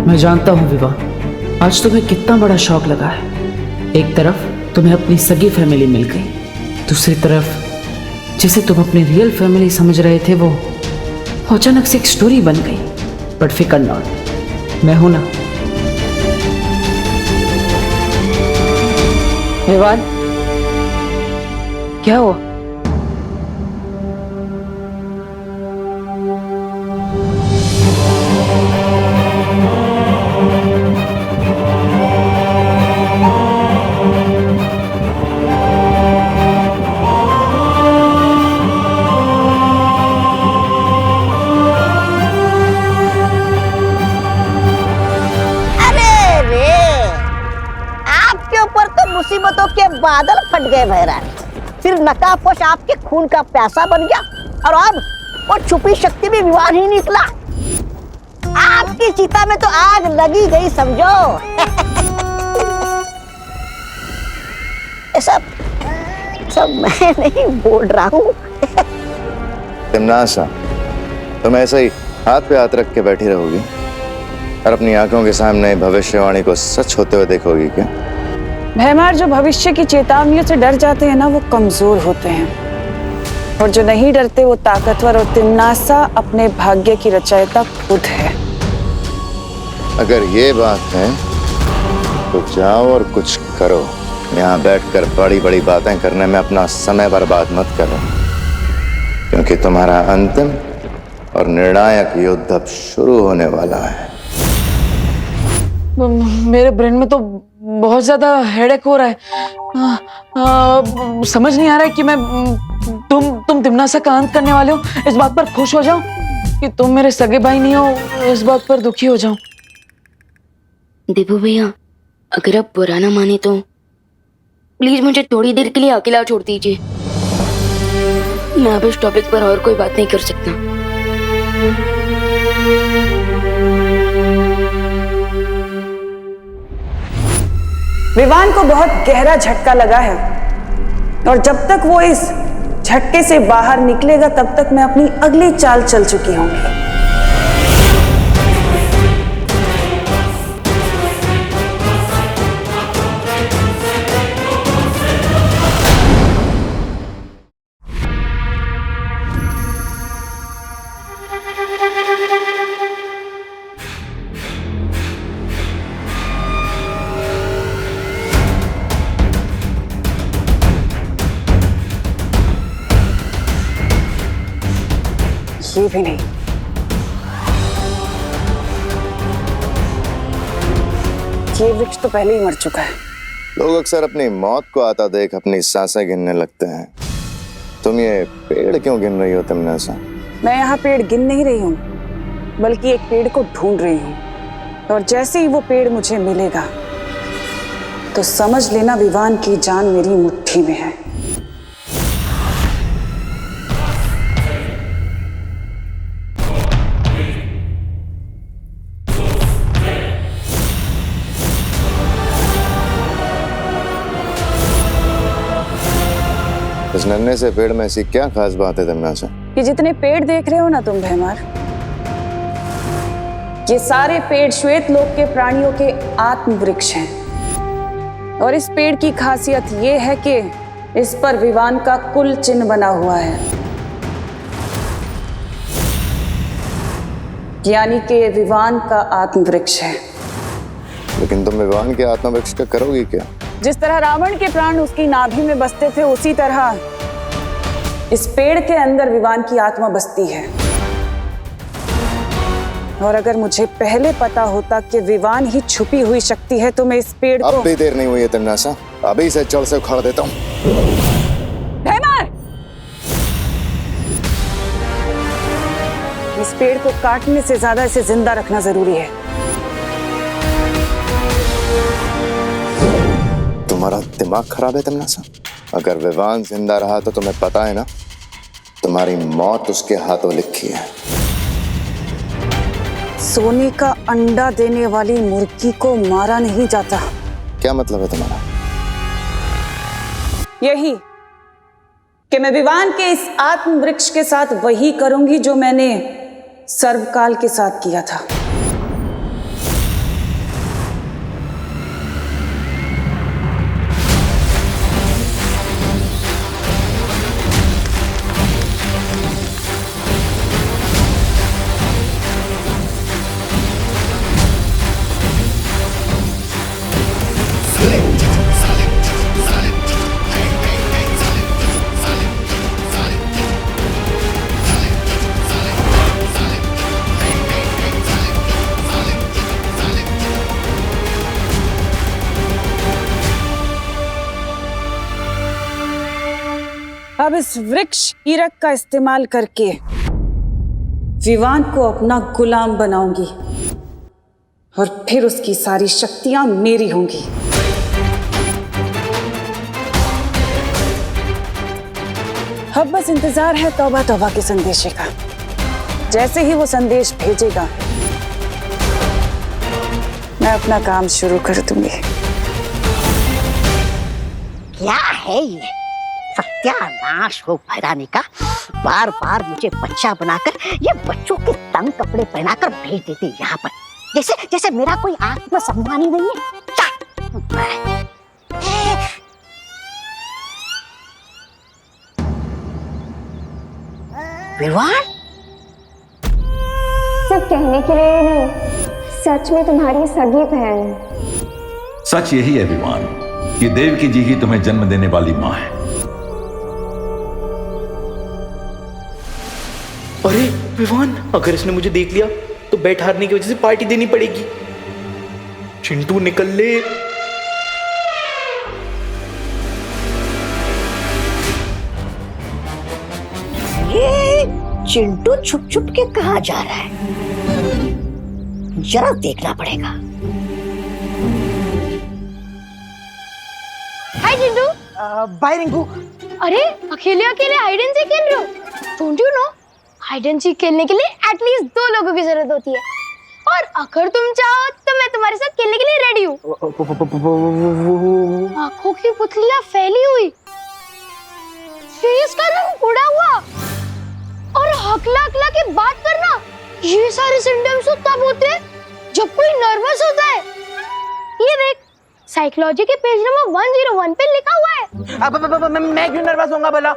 मैं जानता हूँ विवाह, आज तुम्हें कितना बड़ा शौक लगा है। एक तरफ तुम्हें अपनी सगी फैमिली मिल गई, दूसरी तरफ जिसे तुम अपनी रियल फैमिली समझ रहे थे वो अचानक से एक स्टोरी बन गई। बट फिकर नॉट, मैं हूं ना। विवान, क्या हुआ? मुसीबतों के बादल फट गए महारानी, फिर नकाबपोश आपके खून का प्यासा बन गया और अब वो छुपी शक्ति भी विवान ही निकला। आपकी चिता में तो आग लगी गई समझो। सब मैं नहीं बोल रहा हूँ। तिमनासा, तुम ऐसे ही हाथ पे हाथ रख के बैठी रहोगी और अपनी आंखों के सामने भविष्यवाणी को सच होते हुए देखोगी क्या? भैमार, जो भविष्य की चेतावनियों से डर जाते हैं ना, वो कमजोर होते हैं, और जो नहीं डरते वो ताकतवर। और तिमनासा अपने भाग्य की रचयिता खुद है। अगर ये बात है तो जाओ और कुछ करो। यहाँ बैठकर बड़ी बड़ी बातें करने में अपना समय बर्बाद मत करो, क्योंकि तुम्हारा अंतिम और निर्णायक युद्ध अब शुरू होने वाला है। मेरे ब्रेन में तो बहुत ज्यादा हेडेक हो रहा है। समझ नहीं आ रहा है कि मैं तुम तिमनासा का अंत करने वाले हो इस बात पर खुश हो जाऊं, कि तुम मेरे सगे भाई नहीं हो इस बात पर दुखी हो जाऊं। देबू भैया, अगर आप बुरा ना माने तो प्लीज मुझे थोड़ी देर के लिए अकेला छोड़ दीजिए। मैं अब इस टॉपिक पर और कोई बात नहीं कर सकता। विवान को बहुत गहरा झटका लगा है, और जब तक वो इस झटके से बाहर निकलेगा तब तक मैं अपनी अगली चाल चल चुकी होंगी। ये भी नहीं। ये वृक्ष तो पहले ही मर चुका है। लोग अक्सर अपनी मौत को आता देख अपनी सांसें गिनने लगते हैं। तुम ये पेड़ क्यों गिन रही हो तिमनासा? मैं यहाँ पेड़ गिन नहीं रही हूँ, बल्कि एक पेड़ को ढूंढ रही हूँ, और जैसे ही वो पेड़ मुझे मिलेगा तो समझ लेना विवान की जान मेरी मुट्ठी में है। इस नन्हे से पेड़ में ऐसी क्या खास बात है तिमनासा? कि जितने पेड़ देख रहे हो ना तुम भैमार, ये सारे पेड़ श्वेत लोक के प्राणियों के आत्म वृक्ष हैं। और इस पेड़ की खासियत ये है कि इस पर विवान का कुल चिन्ह बना हुआ है, यानी कि विवान का आत्म वृक्ष है। लेकिन तुम विवान के आत्म वृक्ष का करोगी क्या? जिस तरह रावण के प्राण उसकी नाभि में बसते थे, उसी तरह इस पेड़ के अंदर विवान की आत्मा बसती है। और अगर मुझे पहले पता होता कि विवान ही छुपी हुई शक्ति है तो मैं इस पेड़ को... अब भी देर नहीं हुई है तिमनासा, अभी से जड़ से उखाड़ देता हूँ। भैमार! इस पेड़ को काटने से ज्यादा इसे जिंदा रखना जरूरी है। तुम्हारा दिमाग खराब है तिमनासा? अगर विवान जिंदा रहा तो तुम्हें पता है ना, तुम्हारी मौत उसके हाथों लिखी है। सोने का अंडा देने वाली मुर्गी को मारा नहीं जाता। क्या मतलब है तुम्हारा? यही कि मैं विवान के इस आत्म वृक्ष के साथ वही करूंगी जो मैंने सर्वकाल के साथ किया था। अब इस वृक्ष कीरक का इस्तेमाल करके विवान को अपना गुलाम बनाऊंगी और फिर उसकी सारी शक्तियां मेरी होंगी। अब बस इंतजार है तौबा तौबा के संदेश का। जैसे ही वो संदेश भेजेगा मैं अपना काम शुरू कर दूंगी। क्या है ये सत्यानाश हो भैरानी का। बार बार मुझे बच्चा बनाकर ये बच्चों के तंग कपड़े पहनाकर भेज देती यहाँ पर, जैसे जैसे मेरा कोई आत्मसम्मान ही नहीं है। विवान सब कहने के लिए नहीं, सच में तुम्हारी सगी बहन है। सच यही है विवान कि देवकी जी ही तुम्हें जन्म देने वाली माँ है। अरे विवान, अगर इसने मुझे देख लिया तो बैट हारने की वजह से पार्टी देनी पड़ेगी। चिंटू निकल ले। ये चिंटू छुप छुप के कहाँ जा रहा है, जरा देखना पड़ेगा। हाय चिंटू। बाय रिंकू। अरे अकेले अकेले हाइड एंड सीक खेल रहे हो? Don't you know hide and seek खेलने के लिए एटलीस्ट 2 लोगों की जरूरत होती है, और अगर तुम चाहो तो मैं तुम्हारे साथ खेलने के लिए रेडी हूँ। आंखों की पुतलियां फैली हुई, फेस का रंग उड़ा हुआ और हकला हकला के बात करना, ये सारे सिम्टम्स तो तब होते हैं जब कोई नर्वस होता है। ये देख, साइकोलॉजी के पेज नंबर 101 पे लिखा हुआ है। अब मैं क्यों नर्वस होऊंगा भला?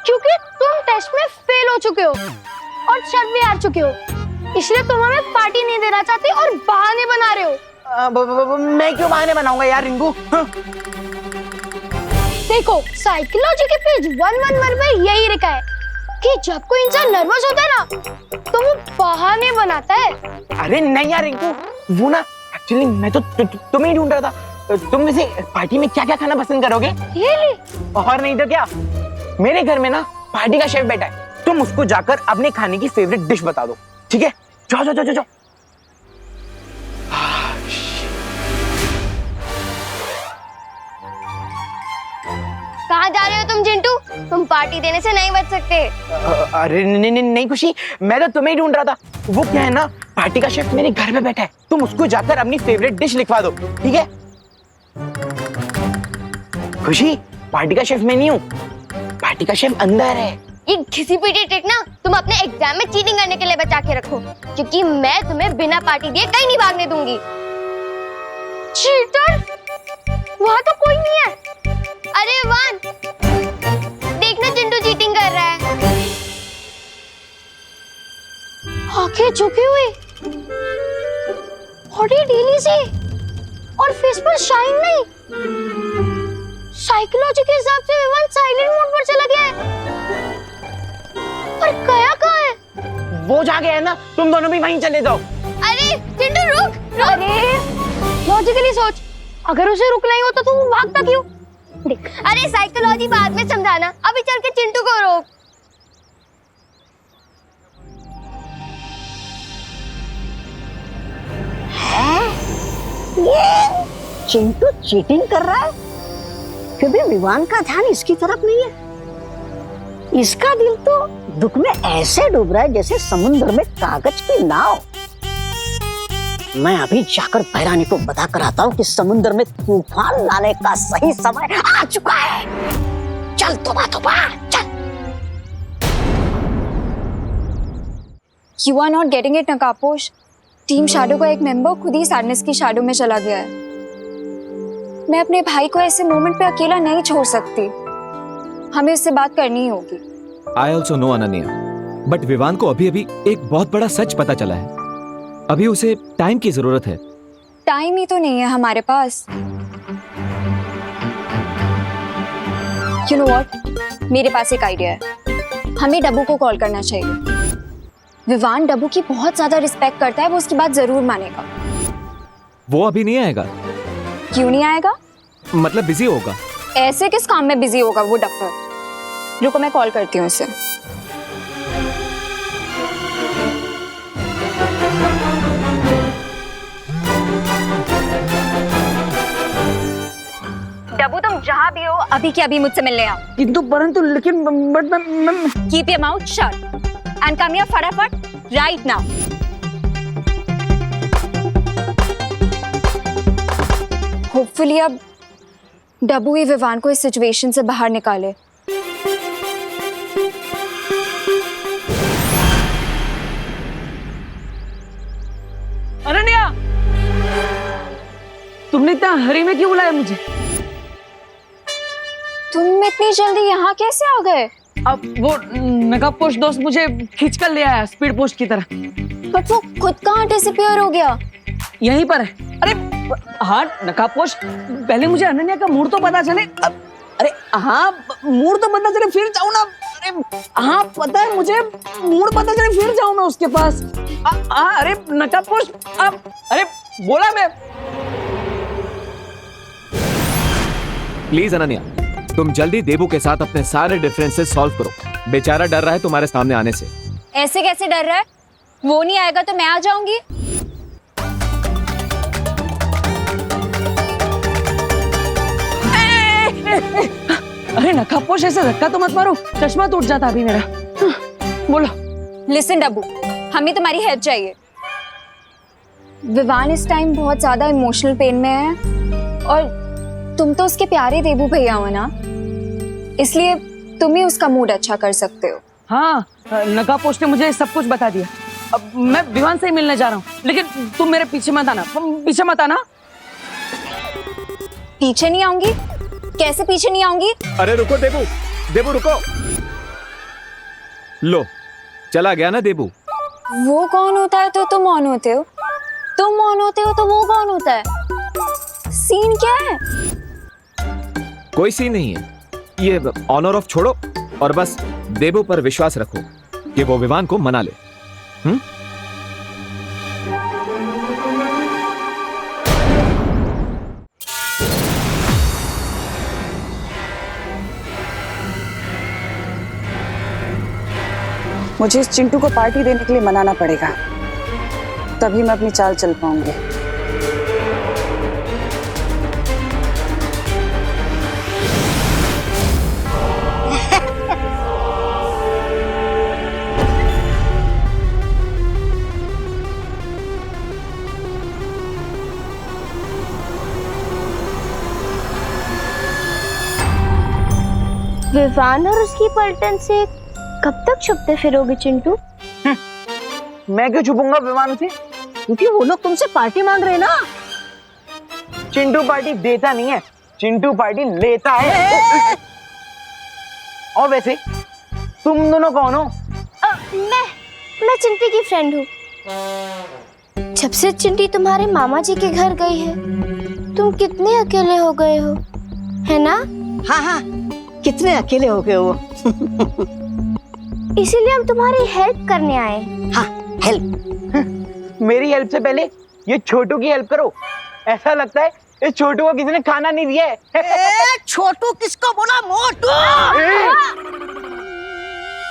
क्योंकि तुम टेस्ट में फेल हो चुके हो और शर्त भी हार चुके हो, इसलिए तुम हमें पार्टी नहीं देना चाहते और बहाने बना रहे हो। मैं क्यों बहाने बनाऊंगा यार रिंकू? देखो, साइकोलॉजी के पेज 111 पे यही लिखा है कि जब कोई इंसान नर्वस होता है ना तो वो बहाने बनाता है। अरे नहीं यार रिंकू, वो ना एक्चुअली मैं तो तुम्हें ही ढूंढ रहा था। तुम वैसे पार्टी में क्या क्या खाना पसंद करोगे? ये ले। और नहीं तो क्या, मेरे घर में ना पार्टी का शेफ बैठा है, तुम उसको जाकर अपने खाने की फेवरेट डिश बता दो, ठीक है? जाओ जाओ जाओ जाओ। कहाँ जा रहे हो तुम चिंटू? तुम पार्टी देने से नहीं बच सकते। अरे नहीं खुशी, मैं तो तुम्हें ही ढूंढ रहा था। वो क्या है ना, पार्टी का शेफ मेरे घर में बैठा है, तुम उसको जाकर अपनी फेवरेट डिश लिखवा दो, ठीक है? खुशी, पार्टी का शेफ मैं नहीं हूँ, पार्टी का शेफ अंदर है। ये घिसी पीटी ट्रिक ना तुम अपने एग्जाम में चीटिंग करने के लिए बचा के रखो, क्योंकि मैं तुम्हें बिना पार्टी दिए कहीं नहीं भागने दूंगी। चीटर? वहाँ तो कोई नहीं है। अरे वान, देखना चिंटू चीटिंग कर रहा है। आंखें झुकी हुई, बॉडी ढीली सी और फेस पर शाइन नहीं। साइकोलॉजी के हिसाब से विवान साइलेंट मोड पर चला गया है, पर गया कहाँ है? वो जा गया है ना, तुम दोनों भी वहीं चले जाओ। अरे चिंटू रुक। अरे लॉजिकली सोच, अगर उसे रुकना ही होता तो वो भागता क्यों? अरे साइकोलॉजी बाद में समझाना, अभी चल के चिंटू को रोक। ये चिंटू चीटिंग कर रहा है, फिर भी विवान का ध्यान इसकी तरफ नहीं है। इसका दिल तो दुख में ऐसे डूब रहा है जैसे समुद्र में कागज की नाव। मैं अभी जाकर भैरानी को बता कर आता हूँ कि समुद्र में तूफान लाने का सही समय आ चुका है। चल तोबा तोबा चल। You are not getting it, नकापोश। टीम शैडो का एक मेंबर खुद ही सैडनेस की शैडो में चला गया है। मैं अपने भाई को ऐसे मोमेंट पे अकेला नहीं छोड़ सकती, हमें उससे बात करनी ही होगी। I also know Ananya, but Vivaan को अभी अभी एक बहुत बड़ा सच पता चला है। अभी उसे टाइम की जरूरत है। टाइम ही तो नहीं है हमारे पास। You know what? मेरे पास एक आइडिया है। हमें डब्बू को कॉल करना चाहिए। विवान डब्बू की बहुत ज्यादा रिस्पेक्ट करता है, वो उसकी बात जरूर मानेगा। वो अभी नहीं आएगा। क्यों नहीं आएगा? मतलब बिजी होगा। ऐसे किस काम में बिजी होगा वो डफर? रुको मैं कॉल करती हूँ उसे। डब्बू तुम जहाँ भी हो अभी के अभी मुझसे मिलने आओ। किंतु परंतु लेकिन but keep your mouth shut and come here फटाफट राइट नाउ। होपफुली अब डब्बू ही विवान को इस सिचुएशन से बाहर निकाले। अनन्या, तुमने इतना हरी में क्यों बुलाया मुझे? तुम इतनी जल्दी यहाँ कैसे आ गए? अब वो नकाब पोस्ट दोस्त मुझे खींच कर ले आया स्पीड पोस्ट की तरह। बट वो खुद कहाँ डिसअपीयर हो गया? यहीं पर है। अरे हाँ नकाब पोस्ट, पहले मुझे अनन्या का मूड तो पता चले। अरे हाँ मूड तो पता चले फिर जाऊँ ना। अरे हाँ पता है मुझे, मूड पता चले फिर जाऊँ मैं उसके पास। अरे नकाब पोस्ट अरे बोला मैं। प्लीज अनन्या, तुम जल्दी देबू के साथ अपने सारे डिफरेंसेस सॉल्व करो। बेचारा डर रहा है तुम्हारे सामने आने से। ऐसे कैसे डर रहा है? वो नहीं आएगा तो मैं आ जाऊंगी। अरे नकाबपोश ऐसे धक्का तो मत मारो, चश्मा टूट जाता अभी मेरा। बोलो। लिसन डब्बू, हमें तुम्हारी हेल्प चाहिए। विवान इस टाइम बहुत ज्यादा इमोशनल पेन में है और तुम तो उसके प्यारे देबू भैया हो ना, इसलिए तुम ही उसका मूड अच्छा कर सकते हो। हाँ नकाबपोश ने मुझे सब कुछ बता दिया। अब मैं विवान से ही मिलने जा रहा हूँ, लेकिन तुम मेरे पीछे मत आना। पीछे मत आना। पीछे नहीं आऊंगी? कैसे पीछे नहीं आऊंगी? अरे रुको देबू, देबू रुको। लो चला गया ना देबू। वो कौन होता है तो तुम ऑन होते हो, तुम ऑन होते हो तो वो कौन होता है? सीन क्या है? कोई सीन नहीं है, ये ऑनर ऑफ छोड़ो और बस देबू पर विश्वास रखो कि वो विवान को मना ले। मुझे इस चिंटू को पार्टी देने के लिए मनाना पड़ेगा, तभी मैं अपनी चाल चल पाऊंगी। विवान और उसकी पलटन से कब तक छुपते फिरोगे चिंटू? मैं क्यों छुपूंगा विमान से? क्योंकि वो लोग तुमसे पार्टी मांग रहे हैं ना। चिंटू पार्टी देता नहीं है, चिंटू पार्टी लेता है। और वैसे तुम दोनों कौन हो? मैं चिंटी की फ्रेंड हूँ। जब से चिंटी तुम्हारे मामा जी के घर गई है, तुम कितने अकेले हो गए हो, है ना? हाँ हाँ, कितने अकेले हो गए हो। इसीलिए हम तुम्हारी हेल्प करने आए। हाँ हेल्प? मेरी हेल्प से पहले ये छोटू की हेल्प करो। ऐसा लगता है इस छोटू को किसी ने खाना नहीं दिया है। छोटू किसको बोला? मोटू।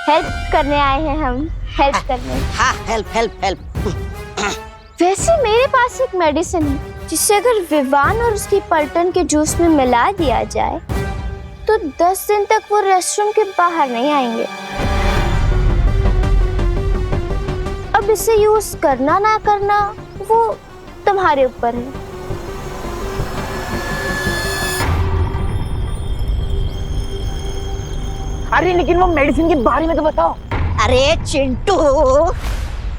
हेल्प करने आए हैं हम, हेल्प करने। हाँ हेल्प हेल्प हेल्प। वैसे मेरे पास एक मेडिसिन है जिसे अगर विवान और उसकी पलटन के जूस में मिला दिया जाए तो 10 दिन तक वो रेस्टरूम के बाहर नहीं आएंगे। अब इसे यूज करना ना करना वो तुम्हारे ऊपर है। अरे लेकिन वो मेडिसिन के बारे में तो बताओ। अरे चिंटू,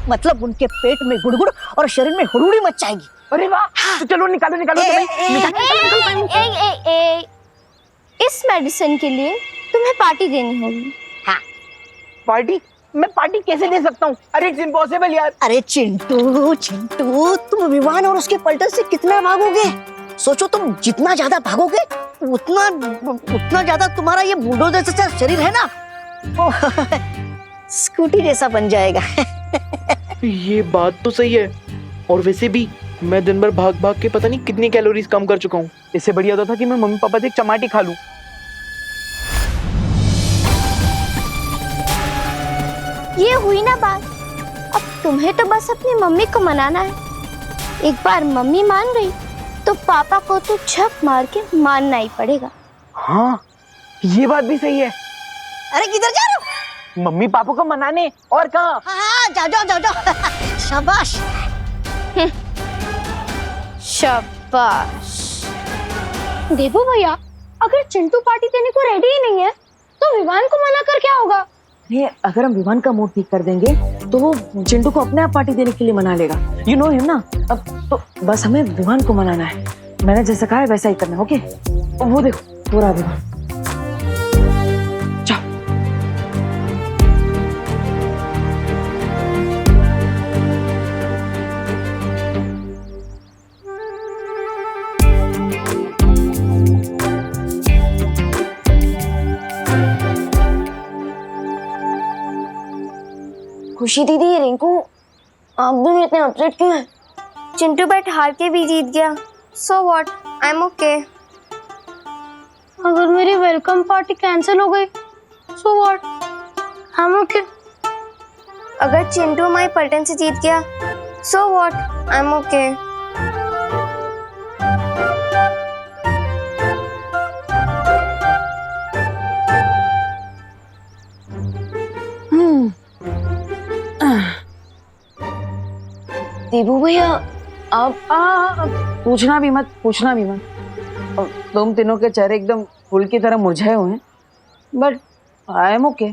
मतलब उनके पेट में गुड़गुड़ और शरीर में हुड़ुड़ी मच जाएगी। अरे वाह, तो चलो निकालो निकालो। इस मेडिसिन के लिए तुम्हें पार्टी देनी होगी। हाँ पार्टी? मैं पार्टी कैसे दे सकता हूँ? अरे इट्स इम्पॉसिबल यार। अरे चिंटू चिंटू, तुम विवान और उसके पलटन से कितना भागोगे? सोचो, तुम जितना ज्यादा भागोगे उतना ज्यादा तुम्हारा ये बुलडोजर जैसा शरीर है ना, वो स्कूटी जैसा बन जाएगा। ये बात तो सही है। और वैसे भी मैं दिन भर भाग भाग के पता नहीं कितनी कैलोरीज कम कर चुका हूँ। इससे बढ़िया तो था कि मैं मम्मी पापा से एक चमाटी खा लूं। ये हुई ना बात। अब तुम्हें तो बस अपनी मम्मी को मनाना है। एक बार मम्मी मान गई तो पापा को तो झक मार के मानना ही पड़ेगा। हाँ, ये बात भी सही है। अरे किधर जा रहे हो? मम्मी पापा को मनाने। और कहाँ? हाँ, जाओ जाओ जाओ जाओ। शाबाश। शाबाश। देखो भैया, अगर चिंटू पार्टी देने को रेडी ही नहीं है तो विवान को मना कर क्या होगा? ये अगर हम विवान का मूड ठीक कर देंगे तो वो चिंटू को अपने आप पार्टी देने के लिए मना लेगा। यू नो हिम ना। अब तो बस हमें विवान को मनाना है। मैंने जैसा कहा है वैसा ही करना है। ओके? वो देखो पूरा विवान। खुशी दीदी, रिंकू, आप दोनों इतने अपसेट क्यों हैं? चिंटू बैट हार के भी जीत गया। So what, I am okay. अगर मेरी वेलकम पार्टी कैंसिल हो गई so what, I am okay. अगर चिंटू हमारी पलटन से जीत गया so what, I am okay. Debu भैया, आप पूछना भी मत, पूछना भी मत। तुम तीनों के चेहरे एकदम फूल की तरह मुरझाए हुए हैं, बट आई एम ओके।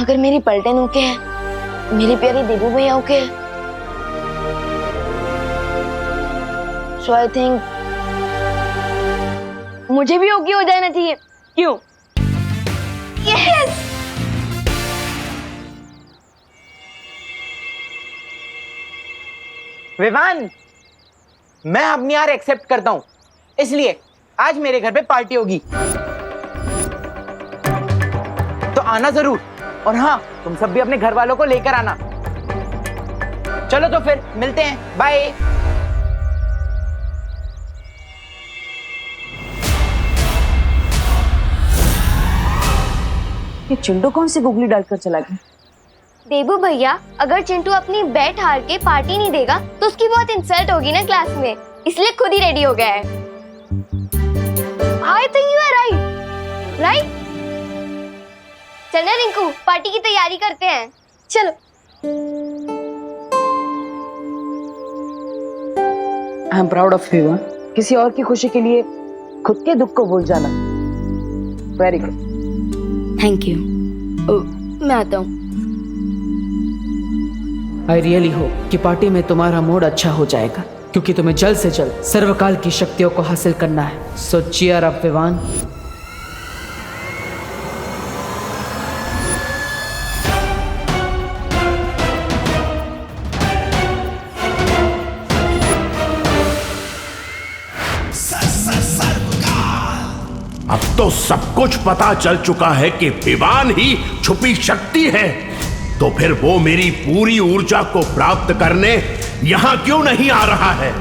अगर मेरी पलटन ओके है, मेरी प्यारी देबू भैया ओके है, सो आई थिंक मुझे भी ओके हो जाना चाहिए। क्यों? यस। विवान, मैं अपनी हार एक्सेप्ट करता हूं, इसलिए आज मेरे घर पे पार्टी होगी, तो आना जरूर। और हाँ, तुम सब भी अपने घर वालों को लेकर आना। चलो तो फिर मिलते हैं, बाय। ये चिंटू कौन सी गुगली डालकर चला गया? देबू भैया, अगर चिंटू अपनी बैट हार के पार्टी नहीं देगा तो उसकी बहुत इंसल्ट होगी ना क्लास में, इसलिए खुद ही रेडी हो गया है। I think you are right, right? चलो रिंकू, पार्टी की तैयारी करते हैं, चलो। I am proud of you. किसी और की खुशी के लिए खुद के दुख को भूल जाना, वेरी गुड। Thank you. मैं आता हूँ। आई रियली होप कि पार्टी में तुम्हारा मूड अच्छा हो जाएगा, क्योंकि तुम्हें जल्द से जल्द सर्वकाल की शक्तियों को हासिल करना है। सो चीयर अप विवान। अब तो सब कुछ पता चल चुका है कि विवान ही छुपी शक्ति है, तो फिर वो मेरी पूरी ऊर्जा को प्राप्त करने यहां क्यों नहीं आ रहा है?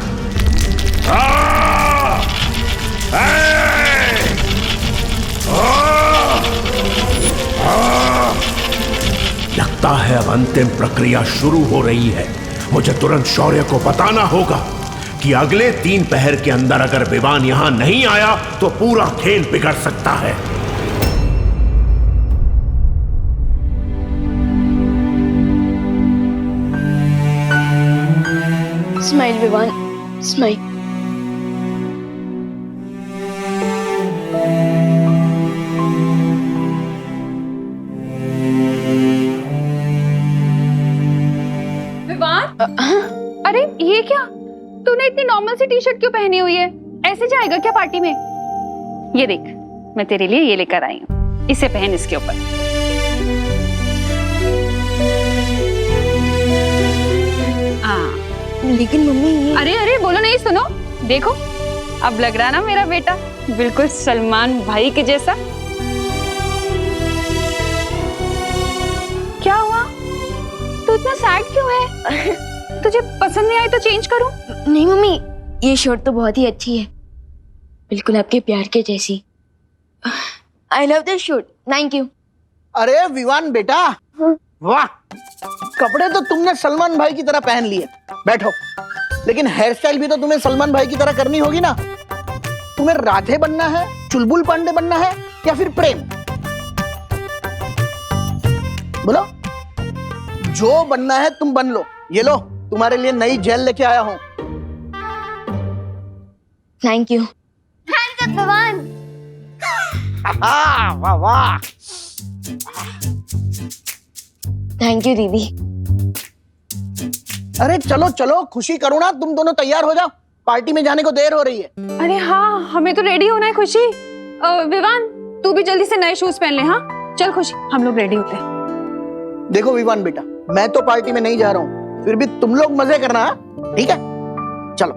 लगता है अब अंतिम प्रक्रिया शुरू हो रही है। मुझे तुरंत शौर्य को बताना होगा कि अगले 3 पहर के अंदर अगर विवान यहां नहीं आया तो पूरा खेल बिगड़ सकता है। Smile Vivaan, smile. विवान, अरे ये क्या? तूने इतनी नॉर्मल सी टी शर्ट क्यों पहनी हुई है? ऐसे जाएगा क्या पार्टी में? ये देख, मैं तेरे लिए ये लेकर आई हूँ, इसे पहन इसके ऊपर। लेकिन मम्मी ये... अरे अरे बोलो नहीं, सुनो, देखो अब लग रहा ना मेरा बेटा बिल्कुल सलमान भाई के जैसा। क्या हुआ? तू इतना सैड क्यों है? तुझे पसंद नहीं आई तो चेंज करूं? नहीं मम्मी, ये शर्ट तो बहुत ही अच्छी है, बिल्कुल आपके प्यार के जैसी। I love this shirt, thank you. अरे विवान बेटा, वाह, कपड़े तो तुमने सलमान भाई की तरह पहन लिए। बैठो। लेकिन हेयर स्टाइल भी तो तुम्हें सलमान भाई की तरह करनी होगी ना। तुम्हें राधे बनना है, चुलबुल पांडे बनना है, या फिर प्रेम? बोलो, जो बनना है तुम बन लो। ये लो, तुम्हारे लिए नई जेल लेके आया हूं। Thank you. भगवान। वाह वाह। थैंक यू दीदी। अरे चलो चलो, खुशी करो ना, तुम दोनों तैयार हो जाओ, पार्टी में जाने को देर हो रही है। अरे हाँ, हमें तो रेडी होना है खुशी। विवान, तू भी जल्दी से नए शूज पहन ले। हाँ चल खुशी, हम लोग रेडी होते हैं। देखो विवान बेटा, मैं तो पार्टी में नहीं जा रहा हूँ, फिर भी तुम लोग मजे करना, ठीक है? चलो।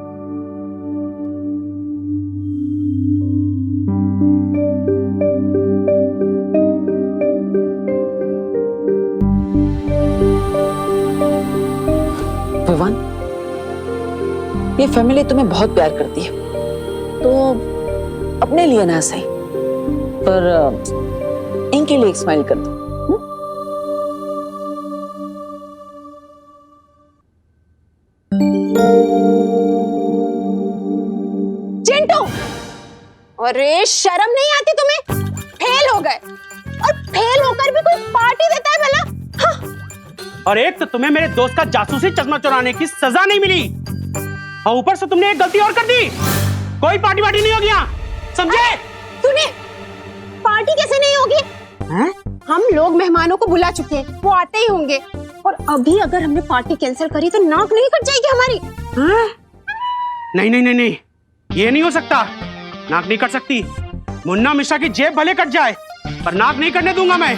विवान, ये फैमिली तुम्हें बहुत प्यार करती है, तो अपने लिए ना सही पर इनके लिए एक स्माइल कर दो। चिंटू, अरे शर्म नहीं आती तुम्हें? फेल हो गए, और फेल होकर भी कोई पार्टी देता है भला? हाँ। और एक तो तुम्हें मेरे दोस्त का जासूसी चश्मा चुराने की सजा नहीं मिली, और ऊपर से तुमने एक गलती और कर दी। कोई पार्टी वार्टी नहीं होगी यहाँ, समझे? तूने पार्टी कैसे नहीं होगी? हम लोग मेहमानों को बुला चुके हैं, वो आते ही होंगे, और अभी अगर हमने पार्टी कैंसिल करी तो नाक नहीं कट जाएगी हमारी? नहीं नहीं नहीं नहीं, ये नहीं हो सकता। नाक नहीं कट सकती। मुन्ना मिश्रा की जेब भले कट जाए, पर नाक नहीं कटने दूंगा मैं।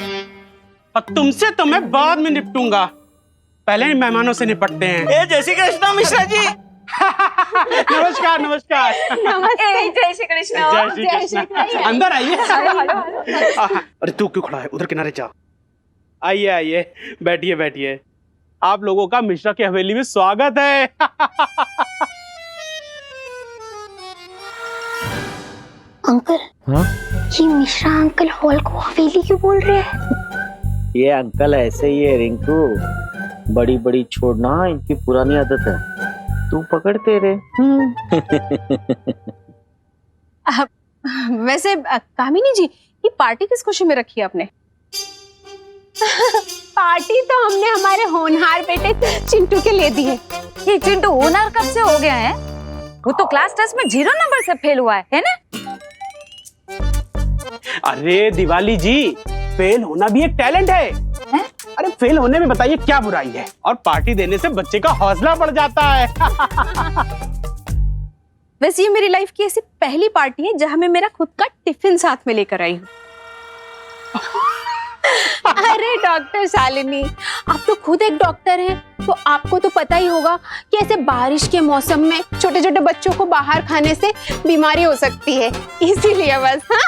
और तुमसे तो मैं बाद में निपटूंगा, पहले ही मेहमानों से निपटते हैं। जय श्री कृष्ण मिश्रा जी। नमस्कार नमस्कार। नमस्ते। जय श्री कृष्ण। जय श्री कृष्ण। अंदर आइए। अरे तू क्यों खड़ा है? उधर किनारे जा। आइए आइए, बैठिए बैठिए। आप लोगों का मिश्रा की हवेली में स्वागत है। अंकल, हाँ? ये मिश्रा अंकल हॉल को हवेली क्यों बोल रहे हैं? ये अंकल ऐसे ही है रिंकू, बड़ी बड़ी छोड़ना इनकी पुरानी आदत है, तू पकड़ते रे। वैसे कामिनी जी, ये पार्टी किस खुशी में रखी है आपने? पार्टी तो हमने हमारे होनहार बेटे चिंटू के लिए दी है। ये चिंटू होनहार कब से हो गया है? वो तो क्लास टेस्ट में 0 नंबर से फेल हुआ है ना? अरे दिवाली जी, फेल होना भी एक टैलेंट है। अरे फेल होने में बताइए क्या बुराई है? और पार्टी देने से बच्चे का हौसला बढ़ जाता है। वैसे ये मेरी लाइफ की ऐसी पहली पार्टी है जहां मैं मेरा खुद का टिफिन साथ में लेकर आई हूँ। अरे डॉक्टर शालिनी, आप तो खुद एक डॉक्टर हैं, तो आपको तो पता ही होगा कि ऐसे बारिश के मौसम में छोटे छोटे बच्चों को बाहर खाने से बीमारी हो सकती है, इसीलिए बस। हाँ?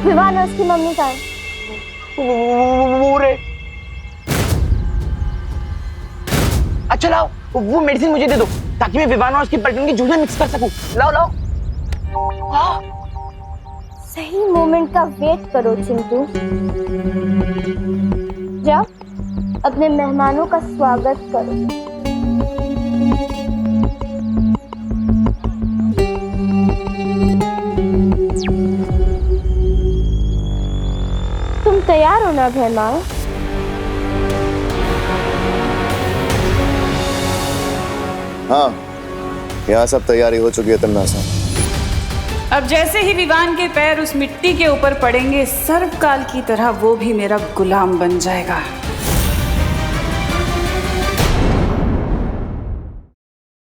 विवान और उसकी मम्मी का है। अच्छा लाओ, वो मेडिसिन मुझे दे दो, ताकि मैं विवान और उसकी पलटन की जूस में मिक्स कर सकूं। लाओ लाओ। सही मोमेंट का वेट करो चिंटू। जाओ, अपने मेहमानों का स्वागत करो। तुम तैयार हो ना मेहमान? हाँ, यहाँ सब तैयारी हो चुकी है तन्नासा। अब जैसे ही विवान के पैर उस मिट्टी के ऊपर पड़ेंगे, सर्वकाल की तरह वो भी मेरा गुलाम बन जाएगा।